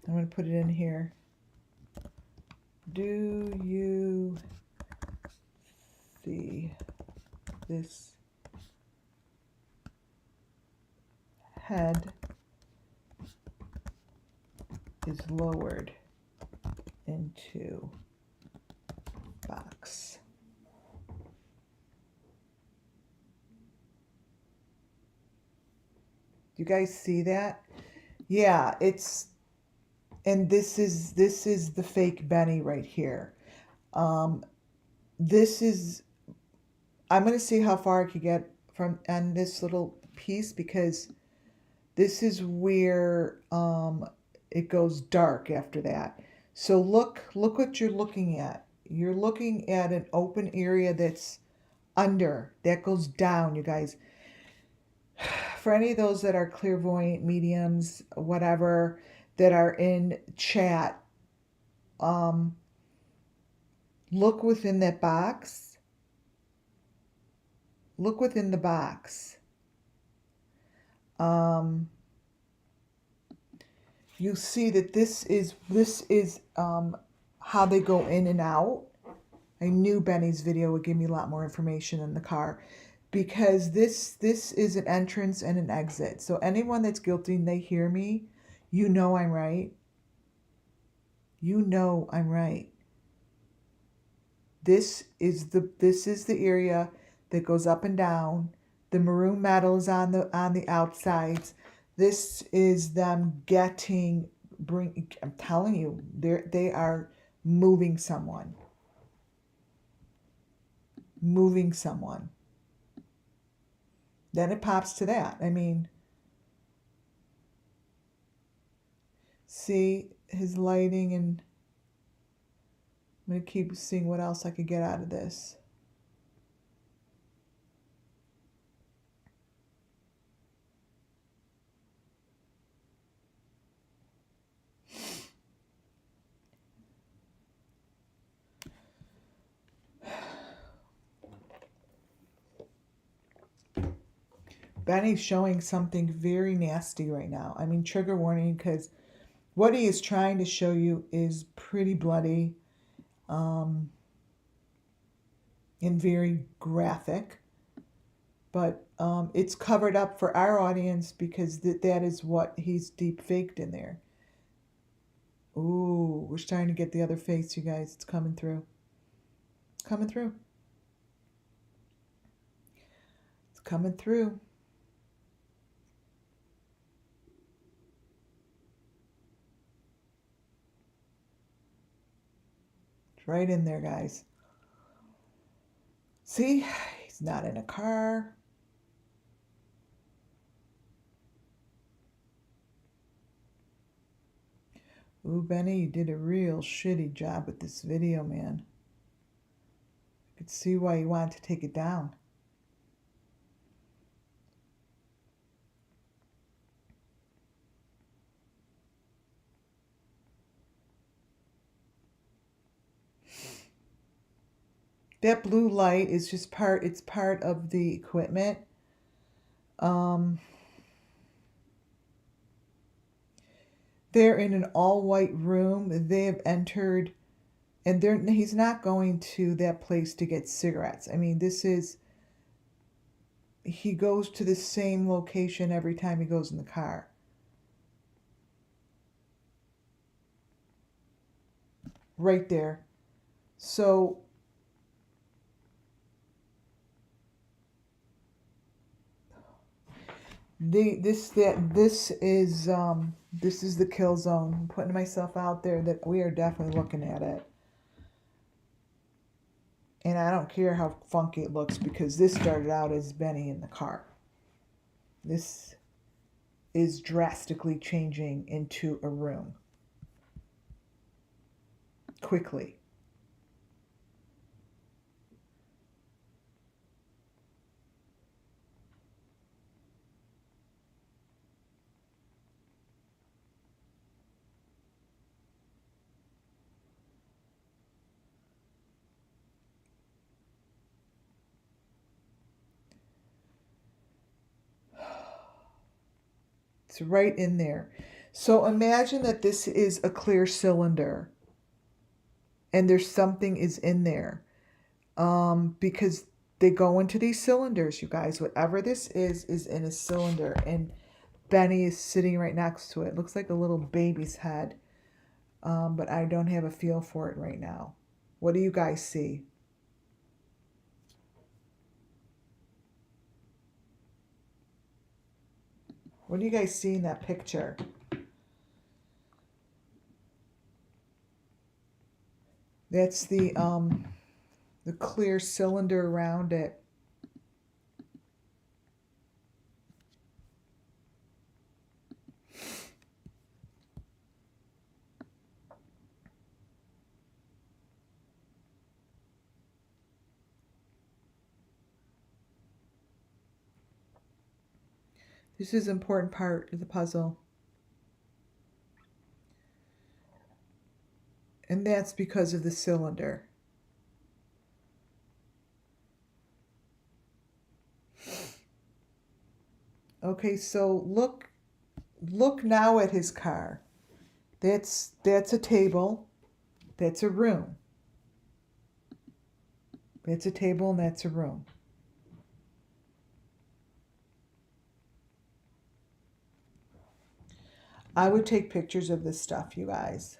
I'm going to put it in here. Do you see this head is lowered into box? You guys see that? Yeah, it's, and this is the fake Benny right here. Um, this is, I'm gonna see how far I could get from on this little piece, because this is where it goes dark after that. So look what you're looking at. You're looking at an open area that's under, that goes down, you guys. For any of those that are clairvoyant mediums, whatever, that are in chat, um, look within that box. Look within the box. Um, you see that this is how they go in and out. I knew Benny's video would give me a lot more information in the car, because this is an entrance and an exit. So anyone that's guilty and they hear me, you know I'm right. You know I'm right. This is the area that goes up and down. The maroon metal is on the outsides. This is them I'm telling you, they are moving someone. Moving someone. Then it pops to that. I mean, see his lighting, and I'm going to keep seeing what else I could get out of this. Benny's showing something very nasty right now. I mean, trigger warning, because what he is trying to show you is pretty bloody, and very graphic. But it's covered up for our audience, because that is what he's deep faked in there. Ooh, we're starting to get the other face, you guys. It's coming through. It's coming through. It's coming through. It's right in there, guys. See, he's not in a car. Ooh, Benny, you did a real shitty job with this video, man. I could see why you wanted to take it down. That blue light is just it's part of the equipment. They're in an all-white room. They have entered, and he's not going to that place to get cigarettes. I mean, he goes to the same location every time he goes in the car. Right there. So this is the kill zone. I'm putting myself out there that we are definitely looking at it. And I don't care how funky it looks, because this started out as Benny in the car. This is drastically changing into a room. Quickly. It's right in there. So imagine that this is a clear cylinder, and there's something is in there. Because they go into these cylinders, you guys. Whatever this is in a cylinder, and Benny is sitting right next to it. Looks like a little baby's head, but I don't have a feel for it right now. What do you guys see? What do you guys see in that picture? That's the clear cylinder around it. This is an important part of the puzzle. And that's because of the cylinder. Okay, so look now at his car. That's a table. That's a room. That's a table and that's a room. I would take pictures of this stuff, you guys.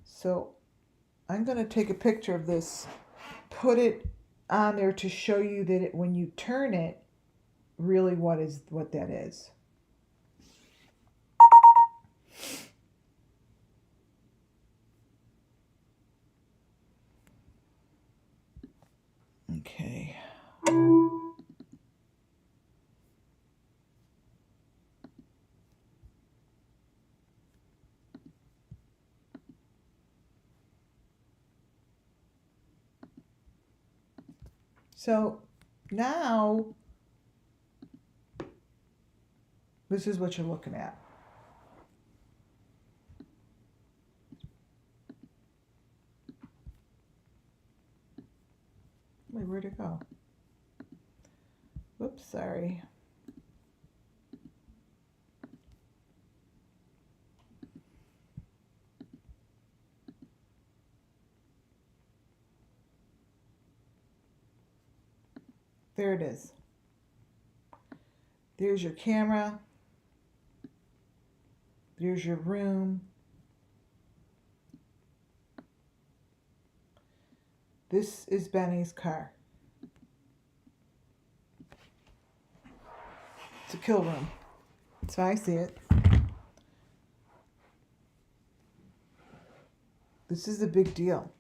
So I'm going to take a picture of this, put it on there to show you that when you turn it, really what that is. Okay. So now this is what you're looking at. Wait, where'd it go? Whoops, sorry. There it is. There's your camera. There's your room. This is Benny's car. It's a kill room. That's how I see it. This is a big deal.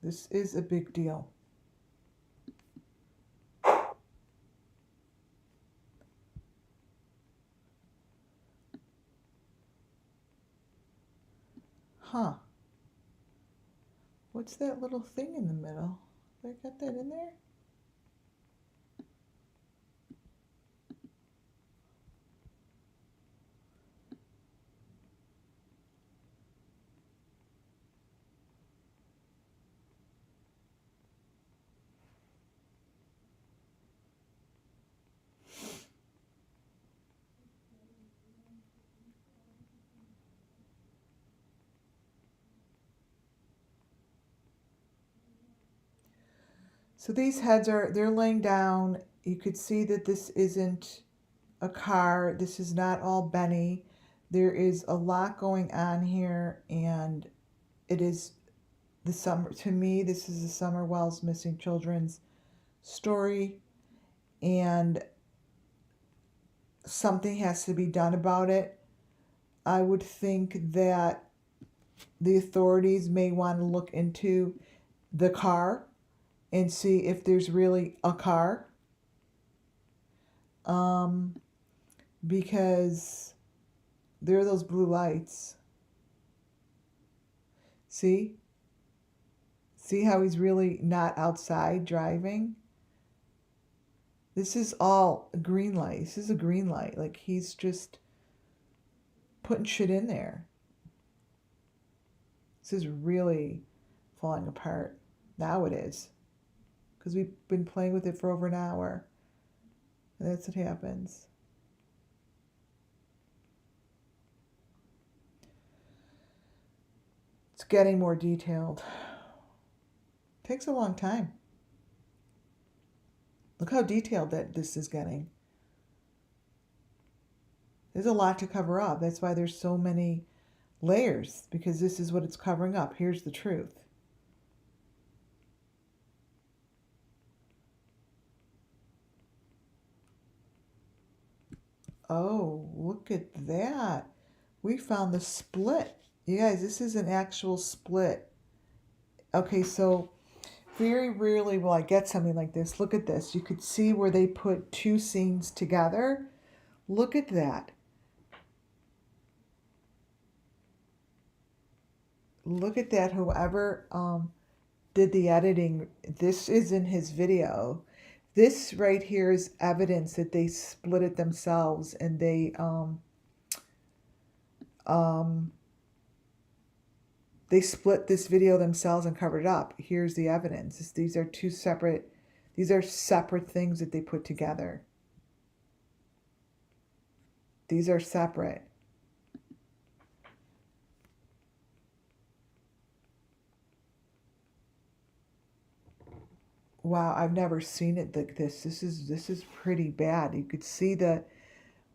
This is a big deal. Huh. What's that little thing in the middle? Did I got that in there? So these heads they're laying down. You could see that this isn't a car. This is not all Benny. There is a lot going on here, and it is the summer. To me, this is the Summer Wells Missing Children's story, and something has to be done about it. I would think that the authorities may want to look into the car and see if there's really a car. Because there are those blue lights. See? See how he's really not outside driving? This is all a green light. This is a green light. Like he's just putting shit in there. This is really falling apart. Now it is. Because we've been playing with it for over an hour. And that's what happens. It's getting more detailed. Takes a long time. Look how detailed that this is getting. There's a lot to cover up. That's why there's so many layers, because this is what it's covering up. Here's the truth. Oh, look at that. We found the split. You guys, this is an actual split. Okay, so very rarely will I get something like this. Look at this. You could see where they put two scenes together. Look at that. Look at that. Whoever did the editing, this is in his video. This right here is evidence that they split it themselves, and they split this video themselves and covered it up. Here's the evidence. These are separate things that they put together. These are separate. Wow, I've never seen it like this. This is pretty bad. You could see the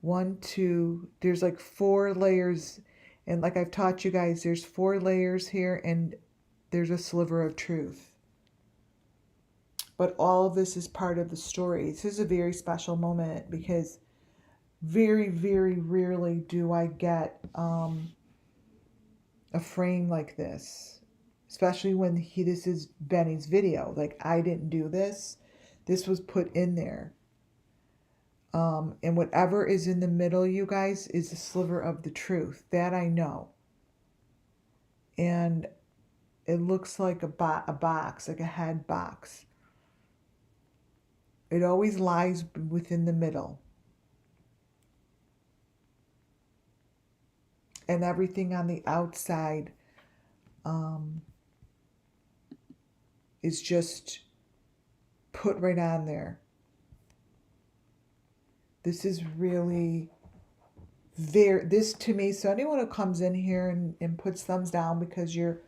one, two, there's like 4 layers. And like I've taught you guys, there's 4 layers here, and there's a sliver of truth. But all of this is part of the story. This is a very special moment because very, very rarely do I get a frame like this. Especially when this is Benny's video. Like, I didn't do this. This was put in there. And whatever is in the middle, you guys, is a sliver of the truth. That I know. And it looks like a box, like a head box. It always lies within the middle. And everything on the outside is just put right on there. This is really this to me, so anyone who comes in here and puts thumbs down because you're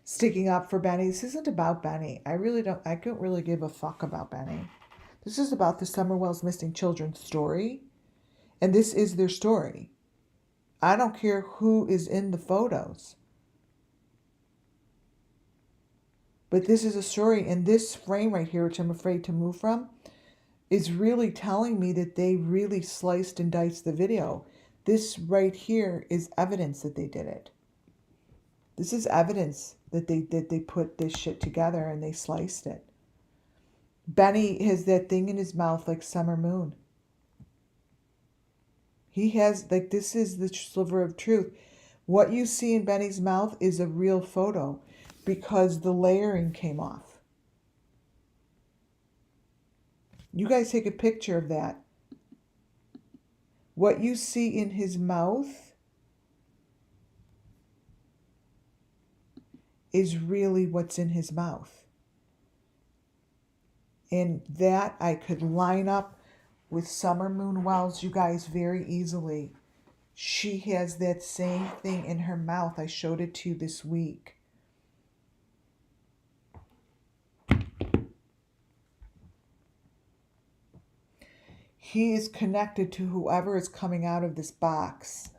sticking up for Benny, this isn't about Benny. I don't really give a fuck about Benny. This is about the Summerwell's Missing Children story, and this is their story. I don't care who is in the photos. But this is a story, and this frame right here, which I'm afraid to move from, is really telling me that they really sliced and diced the video. This right here is evidence that they did it. This is evidence that they put this shit together and they sliced it. Benny has that thing in his mouth like Summer Moon. He has, like, this is the sliver of truth. What you see in Benny's mouth is a real photo because the layering came off. You guys take a picture of that. What you see in his mouth is really what's in his mouth. And that I could line up with Summer Moon Wells, you guys, very easily. She has that same thing in her mouth. I showed it to you this week. He is connected to whoever is coming out of this box.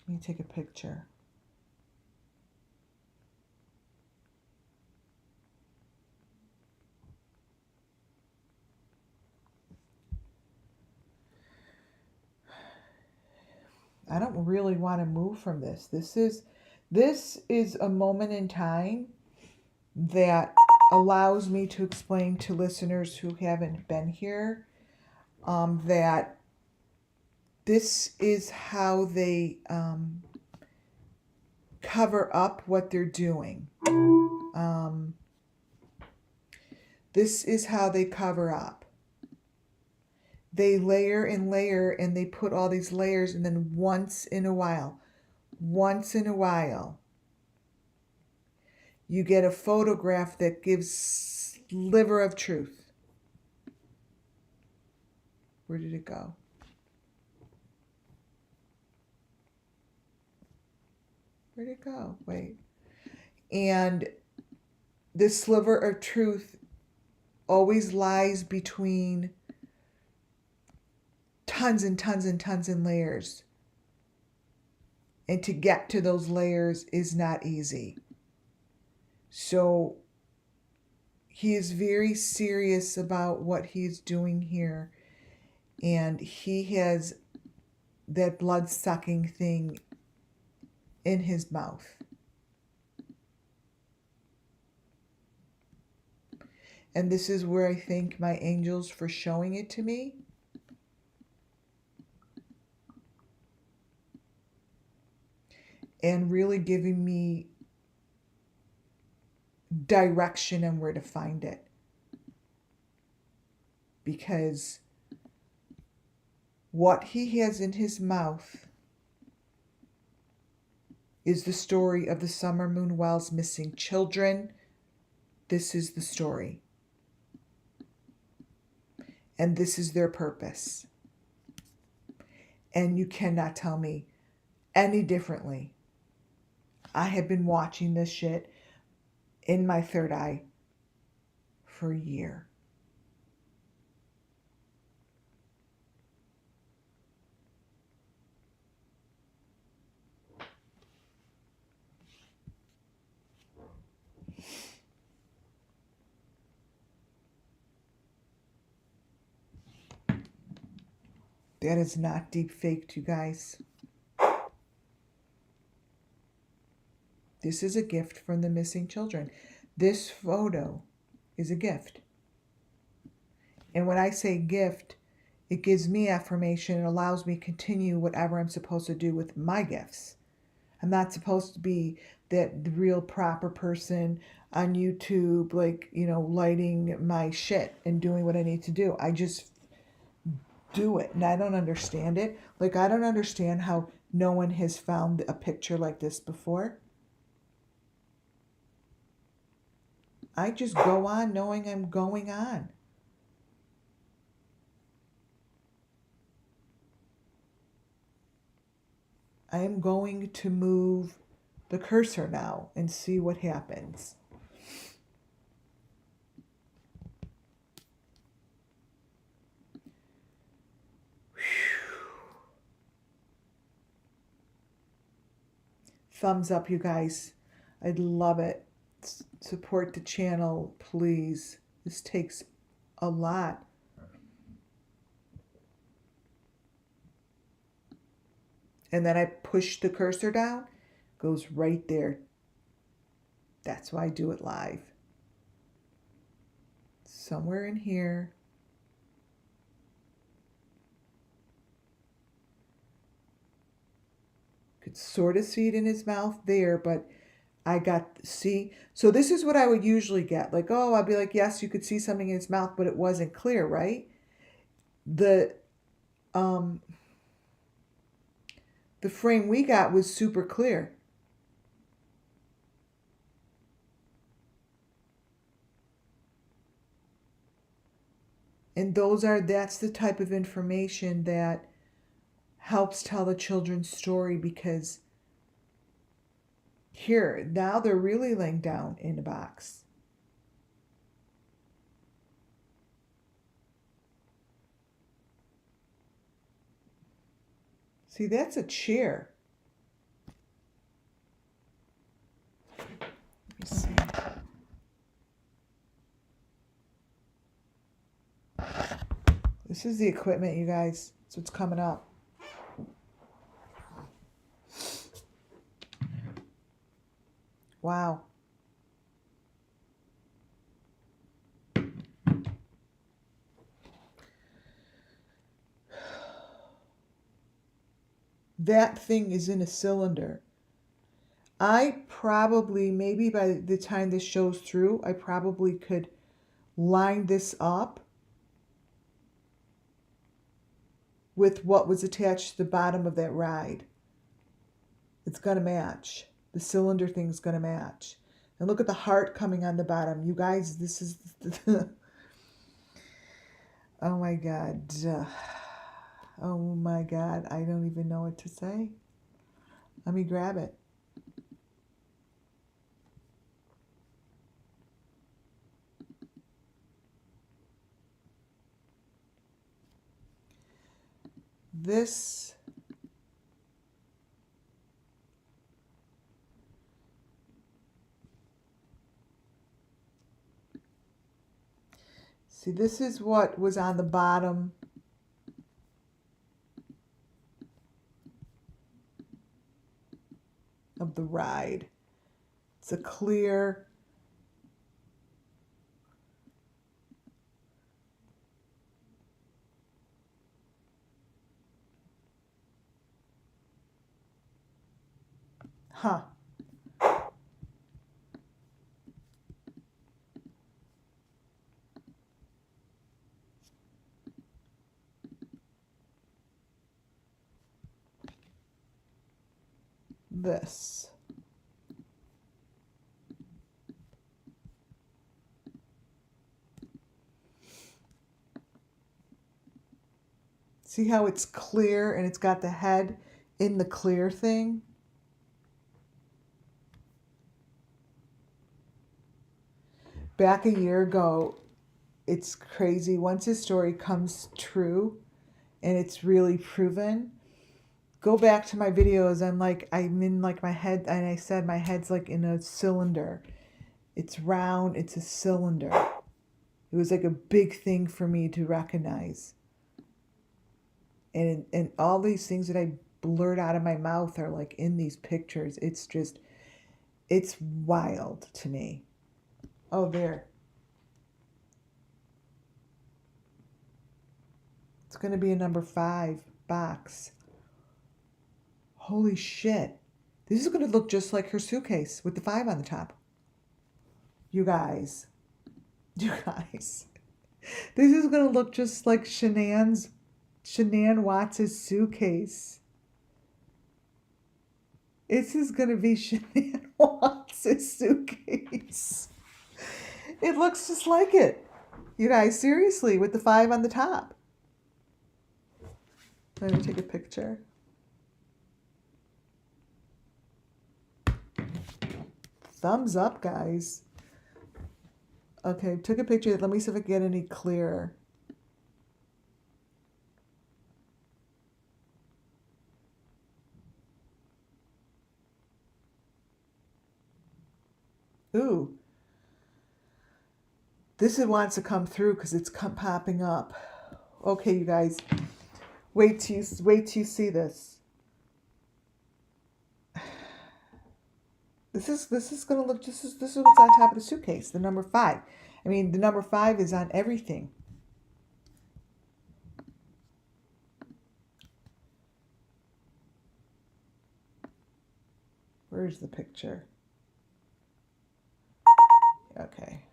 Let me take a picture. I don't really want to move from this. This is a moment in time that allows me to explain to listeners who haven't been here that this is how they cover up what they're doing. This is how they cover up. They layer and layer, and they put all these layers, and then once in a while, you get a photograph that gives sliver of truth. Where did it go? Where'd it go? Wait. And this sliver of truth always lies between tons and tons and tons and layers. And to get to those layers is not easy. So he is very serious about what he's doing here. and he has that blood-sucking thing in his mouth. And this is where I thank my angels for showing it to me. And really giving me direction on where to find it. Because what he has in his mouth is the story of the Summer Moon Wells missing children. This is the story. And this is their purpose. And you cannot tell me any differently. I have been watching this shit in my third eye for a year. That is not deep faked, you guys. This is a gift from the missing children. This photo is a gift. And when I say gift, it gives me affirmation and allows me to continue whatever I'm supposed to do with my gifts. I'm not supposed to be that real proper person on YouTube, like, lighting my shit and doing what I need to do. I just do it. And I don't understand it. Like, I don't understand how no one has found a picture like this before. I just go on knowing I'm going on. I am going to move the cursor now and see what happens. Thumbs up, you guys. I'd love it. Support the channel, please. This takes a lot. And then I push the cursor down, goes right there. That's why I do it live. Somewhere in here. Could sort of see it in his mouth there, but I got, see? So this is what I would usually get. Like, oh, I'd be like, yes, you could see something in his mouth, but it wasn't clear, right? The frame we got was super clear. And that's the type of information that helps tell the children's story, because here, now they're really laying down in a box. See, that's a chair. Let me see. This is the equipment, you guys. That's what's coming up. Wow. That thing is in a cylinder. I probably, maybe by the time this shows through, I probably could line this up with what was attached to the bottom of that ride. It's going to match. The cylinder thing's going to match. And look at the heart coming on the bottom. You guys, this is... oh my God. Oh my God. I don't even know what to say. Let me grab it. This... See, this is what was on the bottom the ride. It's a clear, huh. This. See how it's clear and it's got the head in the clear thing? Back a year ago, it's crazy. Once his story comes true and it's really proven, go back to my videos. I'm in like my head, and I said my head's like in a cylinder. It's round, it's a cylinder. It was like a big thing for me to recognize. And all these things that I blurt out of my mouth are like in these pictures. It's wild to me. Oh, there. It's going to be a number 5 box. Holy shit. This is going to look just like her suitcase with the 5 on the top. You guys. This is going to look just like Shanann Watts' suitcase. This is going to be Shanann Watts' suitcase. It looks just like it. You guys, seriously, with the 5 on the top. Let me take a picture. Thumbs up, guys. Okay, took a picture. Let me see if I can get any clearer. Ooh. This wants to come through because it's popping up. Okay, you guys. Wait till you see this. This is gonna look this is what's on top of the suitcase, the number 5. I mean, the number 5 is on everything. Where's the picture? Okay.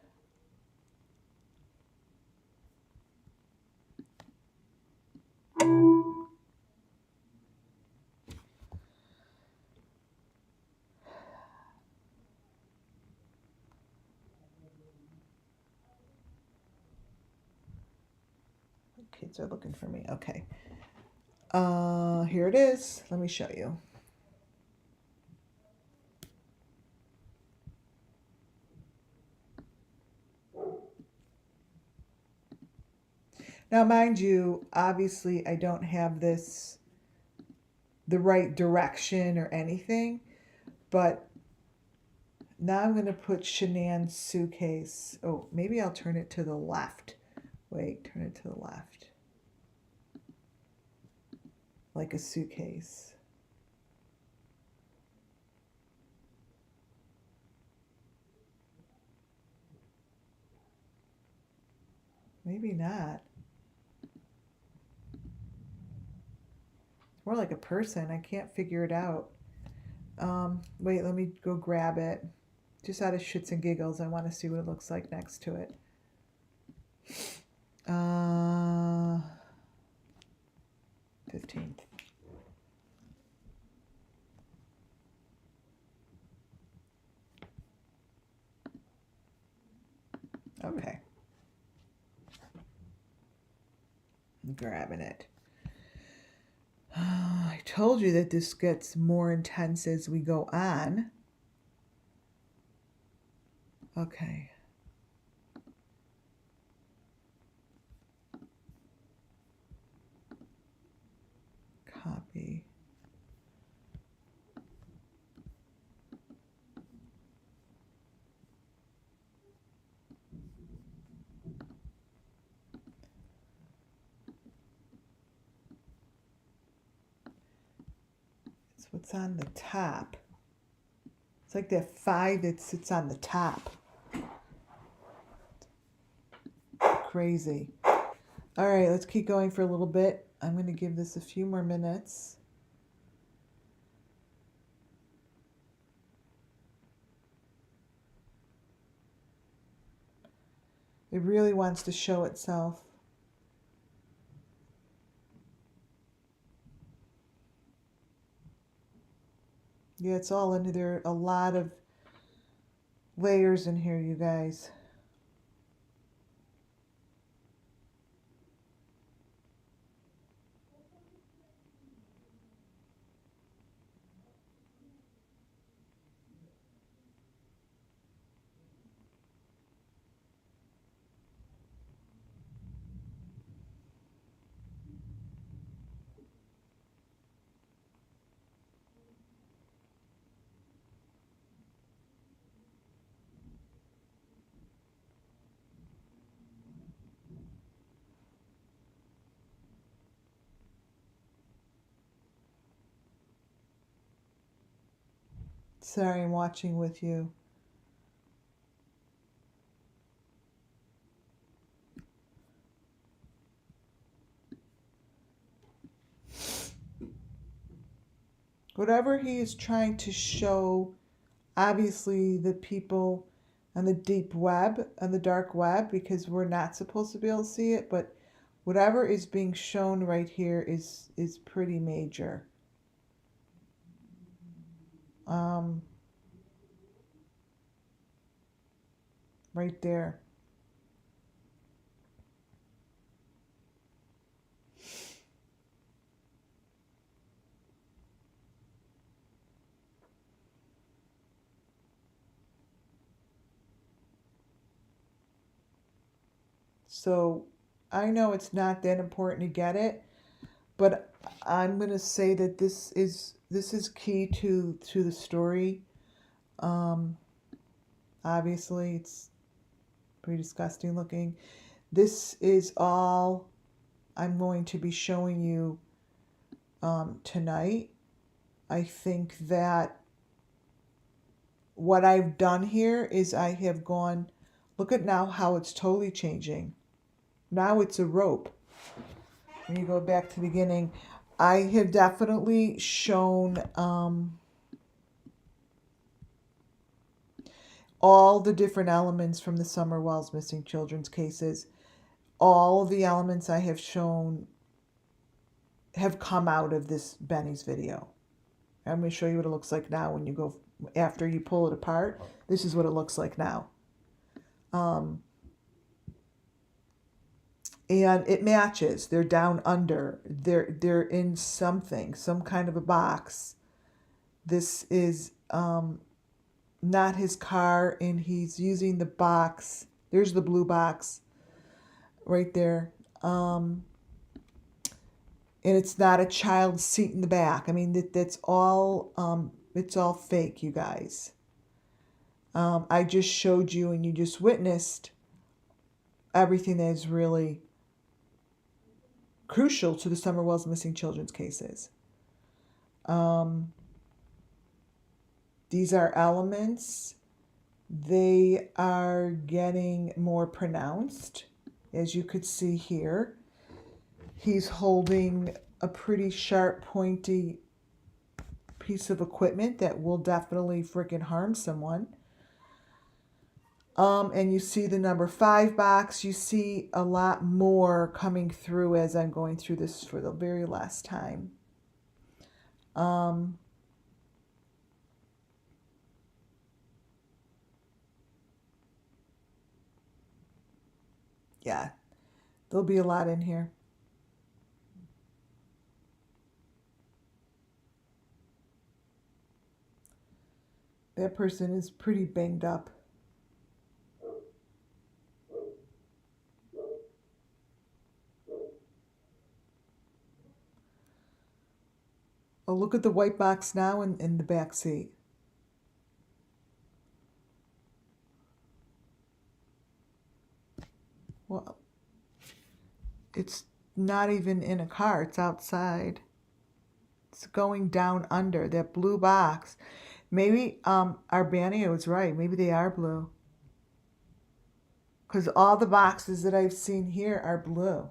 Kids are looking for me. Okay. Here it is. Let me show you. Now, mind you, obviously I don't have this the right direction or anything, but now I'm going to put Shanann's suitcase. Oh, maybe I'll turn it to the left. Wait, turn it to the left. Like a suitcase. Maybe not. More like a person. I can't figure it out. Wait, let me go grab it. Just out of shits and giggles, I want to see what it looks like next to it. 15th. Okay. I'm grabbing it. I told you that this gets more intense as we go on. Okay. Copy. It's what's on the top. It's like that 5 that sits on the top. Crazy. All right, let's keep going for a little bit. I'm going to give this a few more minutes. It really wants to show itself. Yeah, it's all in there. A lot of layers in here, you guys. Sorry, I'm watching with you. Whatever he is trying to show, obviously the people on the deep web, on the dark web, because we're not supposed to be able to see it, but whatever is being shown right here is pretty major. Right there. So I know it's not that important to get it, but I'm gonna say that this is key to the story. Obviously, it's pretty disgusting looking. This is all I'm going to be showing you tonight. I think that what I've done here is I have gone, look at now how it's totally changing. Now it's a rope. When you go back to the beginning, I have definitely shown all the different elements from the Summer Wells missing children's cases. All of the elements I have shown have come out of this Benny's video. I'm going to show you what it looks like now when you go, after you pull it apart. This is what it looks like now. And it matches. They're down under. They're in something, some kind of a box. This is not his car, and he's using the box. There's the blue box right there. And it's not a child's seat in the back. I mean, that's all, it's all fake, you guys. I just showed you and you just witnessed everything that is really crucial to the Summer Wells missing children's cases. These are elements. They are getting more pronounced, as you could see here. He's holding a pretty sharp, pointy piece of equipment that will definitely freaking harm someone. And you see the number 5 box. You see a lot more coming through as I'm going through this for the very last time. Yeah, there'll be a lot in here. That person is pretty banged up. Oh, look at the white box now in the back seat. Well, it's not even in a car. It's outside. It's going down under that blue box. Maybe Arbanio was right. Maybe they are blue. Because all the boxes that I've seen here are blue.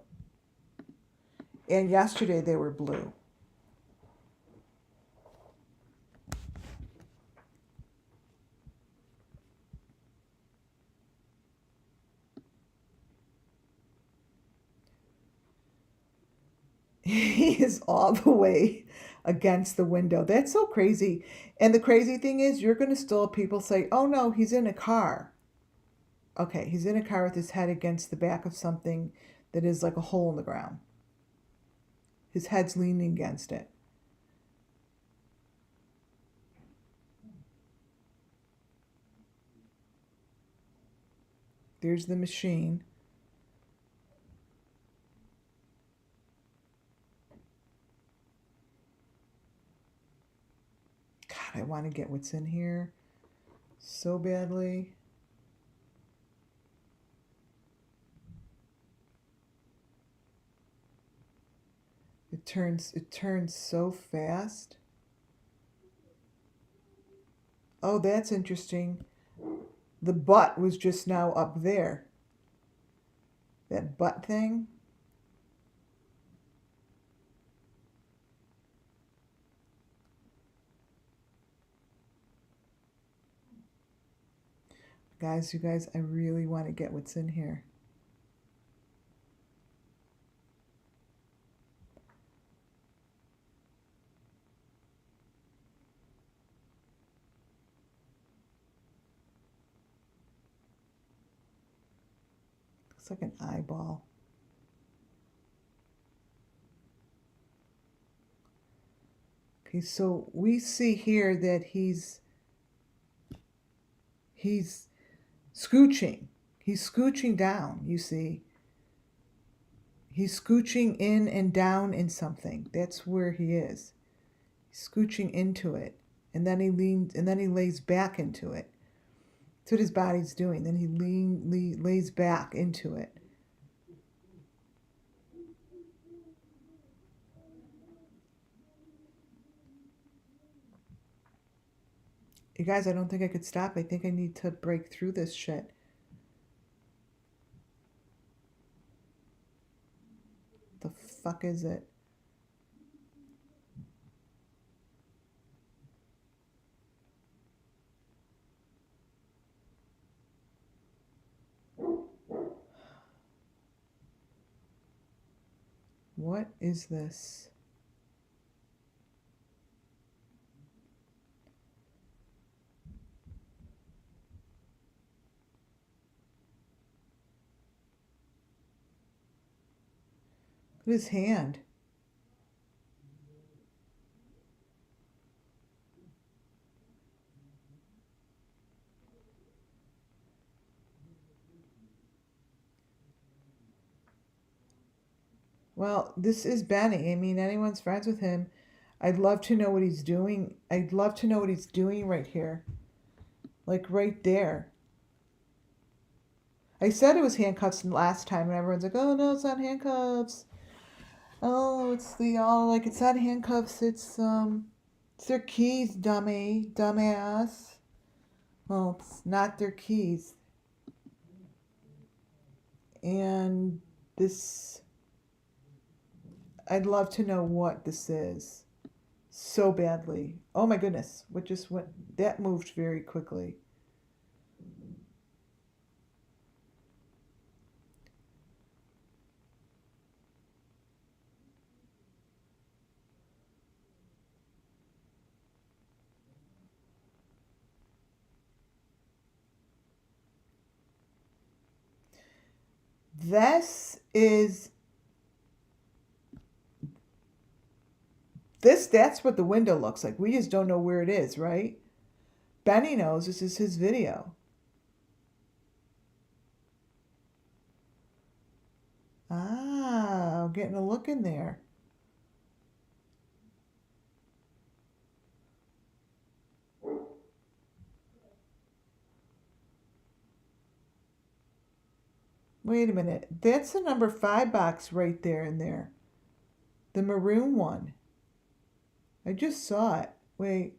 And yesterday they were blue. He is all the way against the window. That's so crazy. And the crazy thing is, you're going to still people say, oh no, he's in a car. Okay, he's in a car with his head against the back of something that is like a hole in the ground. His head's leaning against it. There's the machine. God, I want to get what's in here so badly. It turns so fast. Oh, that's interesting. The butt was just now up there. That butt thing. Guys, you guys, I really want to get what's in here. Looks like an eyeball. Okay, so we see here that he's scooching. He's scooching down, you see. He's scooching in and down in something. That's where he is. He's scooching into it. And then he leans, and then he lays back into it. That's what his body's doing. Then he lays back into it. You guys, I don't think I could stop. I think I need to break through this shit. The fuck is it? What is this? Look at his hand. Well, this is Benny. I mean, anyone's friends with him. I'd love to know what he's doing. I'd love to know what he's doing right here. Like right there. I said it was handcuffs last time, and everyone's like, oh no, it's not handcuffs. Oh, it's it's not handcuffs, it's their keys, dumbass. Well, it's not their keys. And this, I'd love to know what this is so badly. Oh my goodness, what just went, that moved very quickly. That's what the window looks like. We just don't know where it is, right? Benny knows this is his video. Ah, I'm getting a look in there. Wait a minute. That's the number 5 box right there in there. The maroon one. I just saw it. Wait.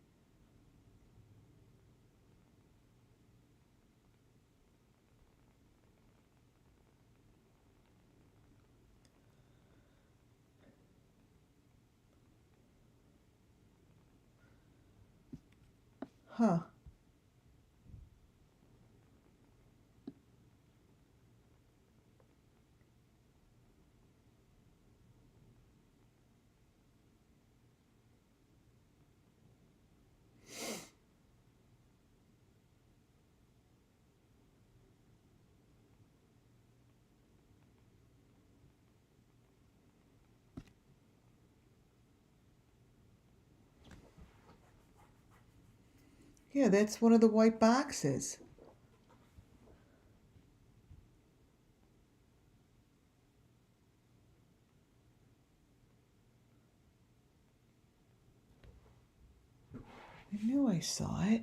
Huh. Yeah, that's one of the white boxes. I knew I saw it.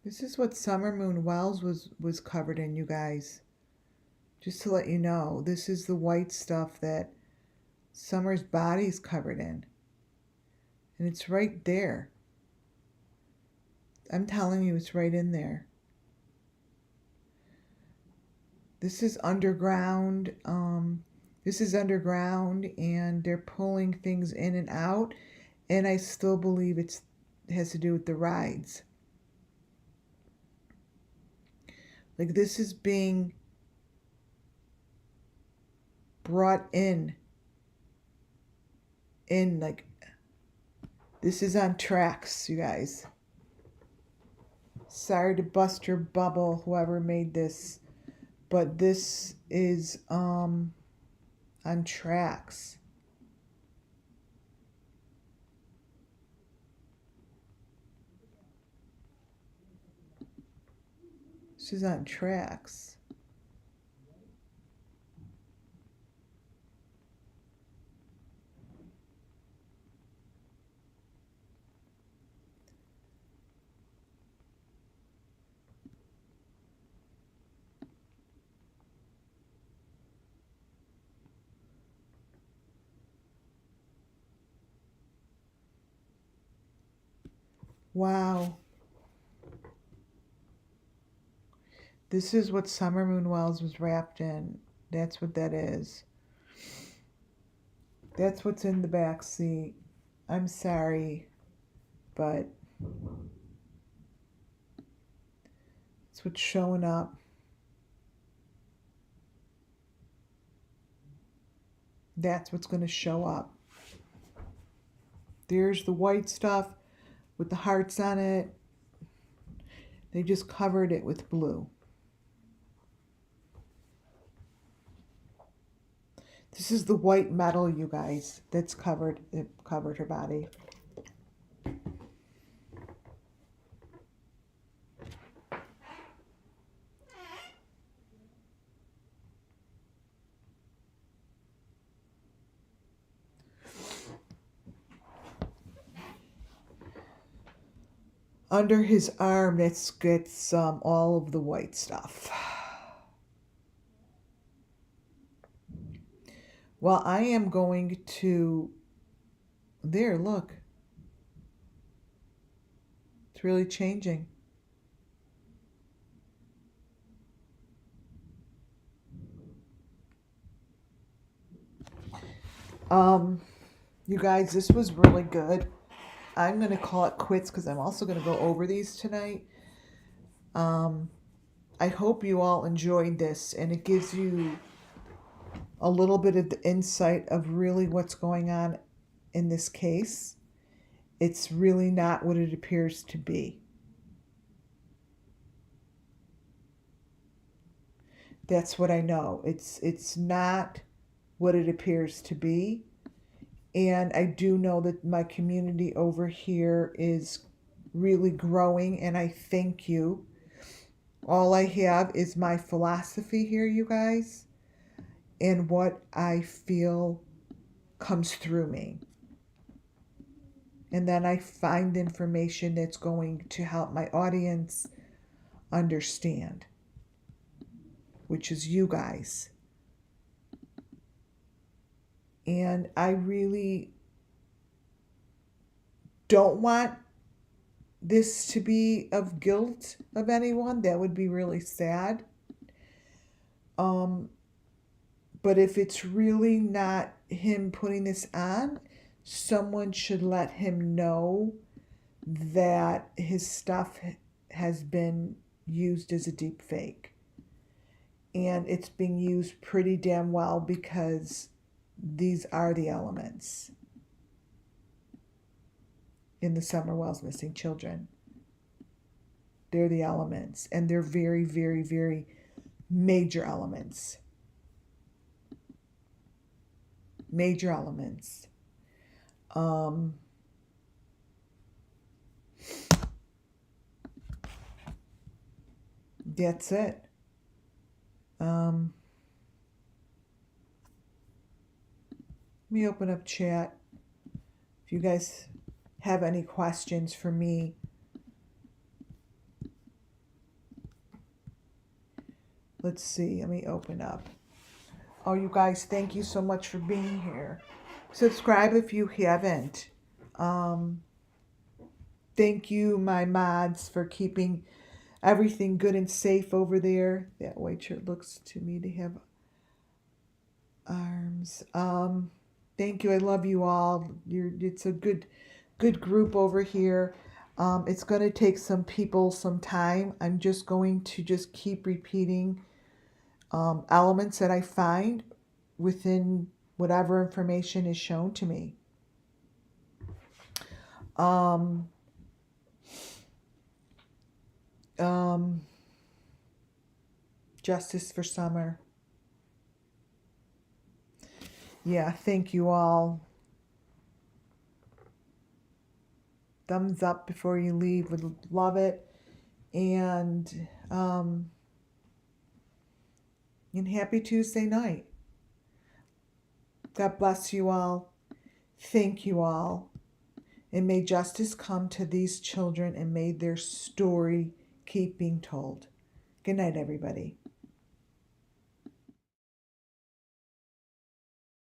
This is what Summer Moon Wells was covered in, you guys. Just to let you know, this is the white stuff that Summer's body's covered in. And it's right there. I'm telling you, it's right in there. This is underground. This is underground, and they're pulling things in and out. And I still believe it has to do with the rides. Like, this is being brought in like, this is on tracks, you guys. Sorry to bust your bubble, whoever made this, but this is on tracks. This is on tracks. Wow. This is what Summer Moon Wells was wrapped in. That's what that is. That's what's in the back seat. I'm sorry, but it's what's showing up. That's what's going to show up. There's the white stuff with the hearts on it. They just covered it with blue. This is the white metal, you guys, that's covered. It covered her body. Under his arm, it gets all of the white stuff. Well, I am going to... There, look. It's really changing. You guys, this was really good. I'm going to call it quits because I'm also going to go over these tonight. I hope you all enjoyed this, and it gives you a little bit of the insight of really what's going on in this case. It's really not what it appears to be. That's what I know. It's not what it appears to be. And I do know that my community over here is really growing, and I thank you. All I have is my philosophy here, you guys, and what I feel comes through me. And then I find information that's going to help my audience understand, which is you guys. And I really don't want this to be of guilt of anyone. That would be really sad. Um, but if it's really not him putting this on, someone should let him know that his stuff has been used as a deep fake. And it's being used pretty damn well because these are the elements in the Summer Wells Missing Children. They're the elements, and they're very, very, very major elements. Major elements. That's it. Let me open up chat. If you guys have any questions for me, let's see. Let me open up. Oh, you guys, thank you so much for being here. Subscribe if you haven't. Thank you, my mods, for keeping everything good and safe over there. That white shirt looks to me to have arms. Thank you. I love you all. It's a good group over here. It's going to take some people some time. I'm just going to just keep repeating elements that I find within whatever information is shown to me. Justice for Summer. Yeah, thank you all. Thumbs up before you leave. Would love it. And happy Tuesday night. God bless you all. Thank you all. And may justice come to these children, and may their story keep being told. Good night, everybody.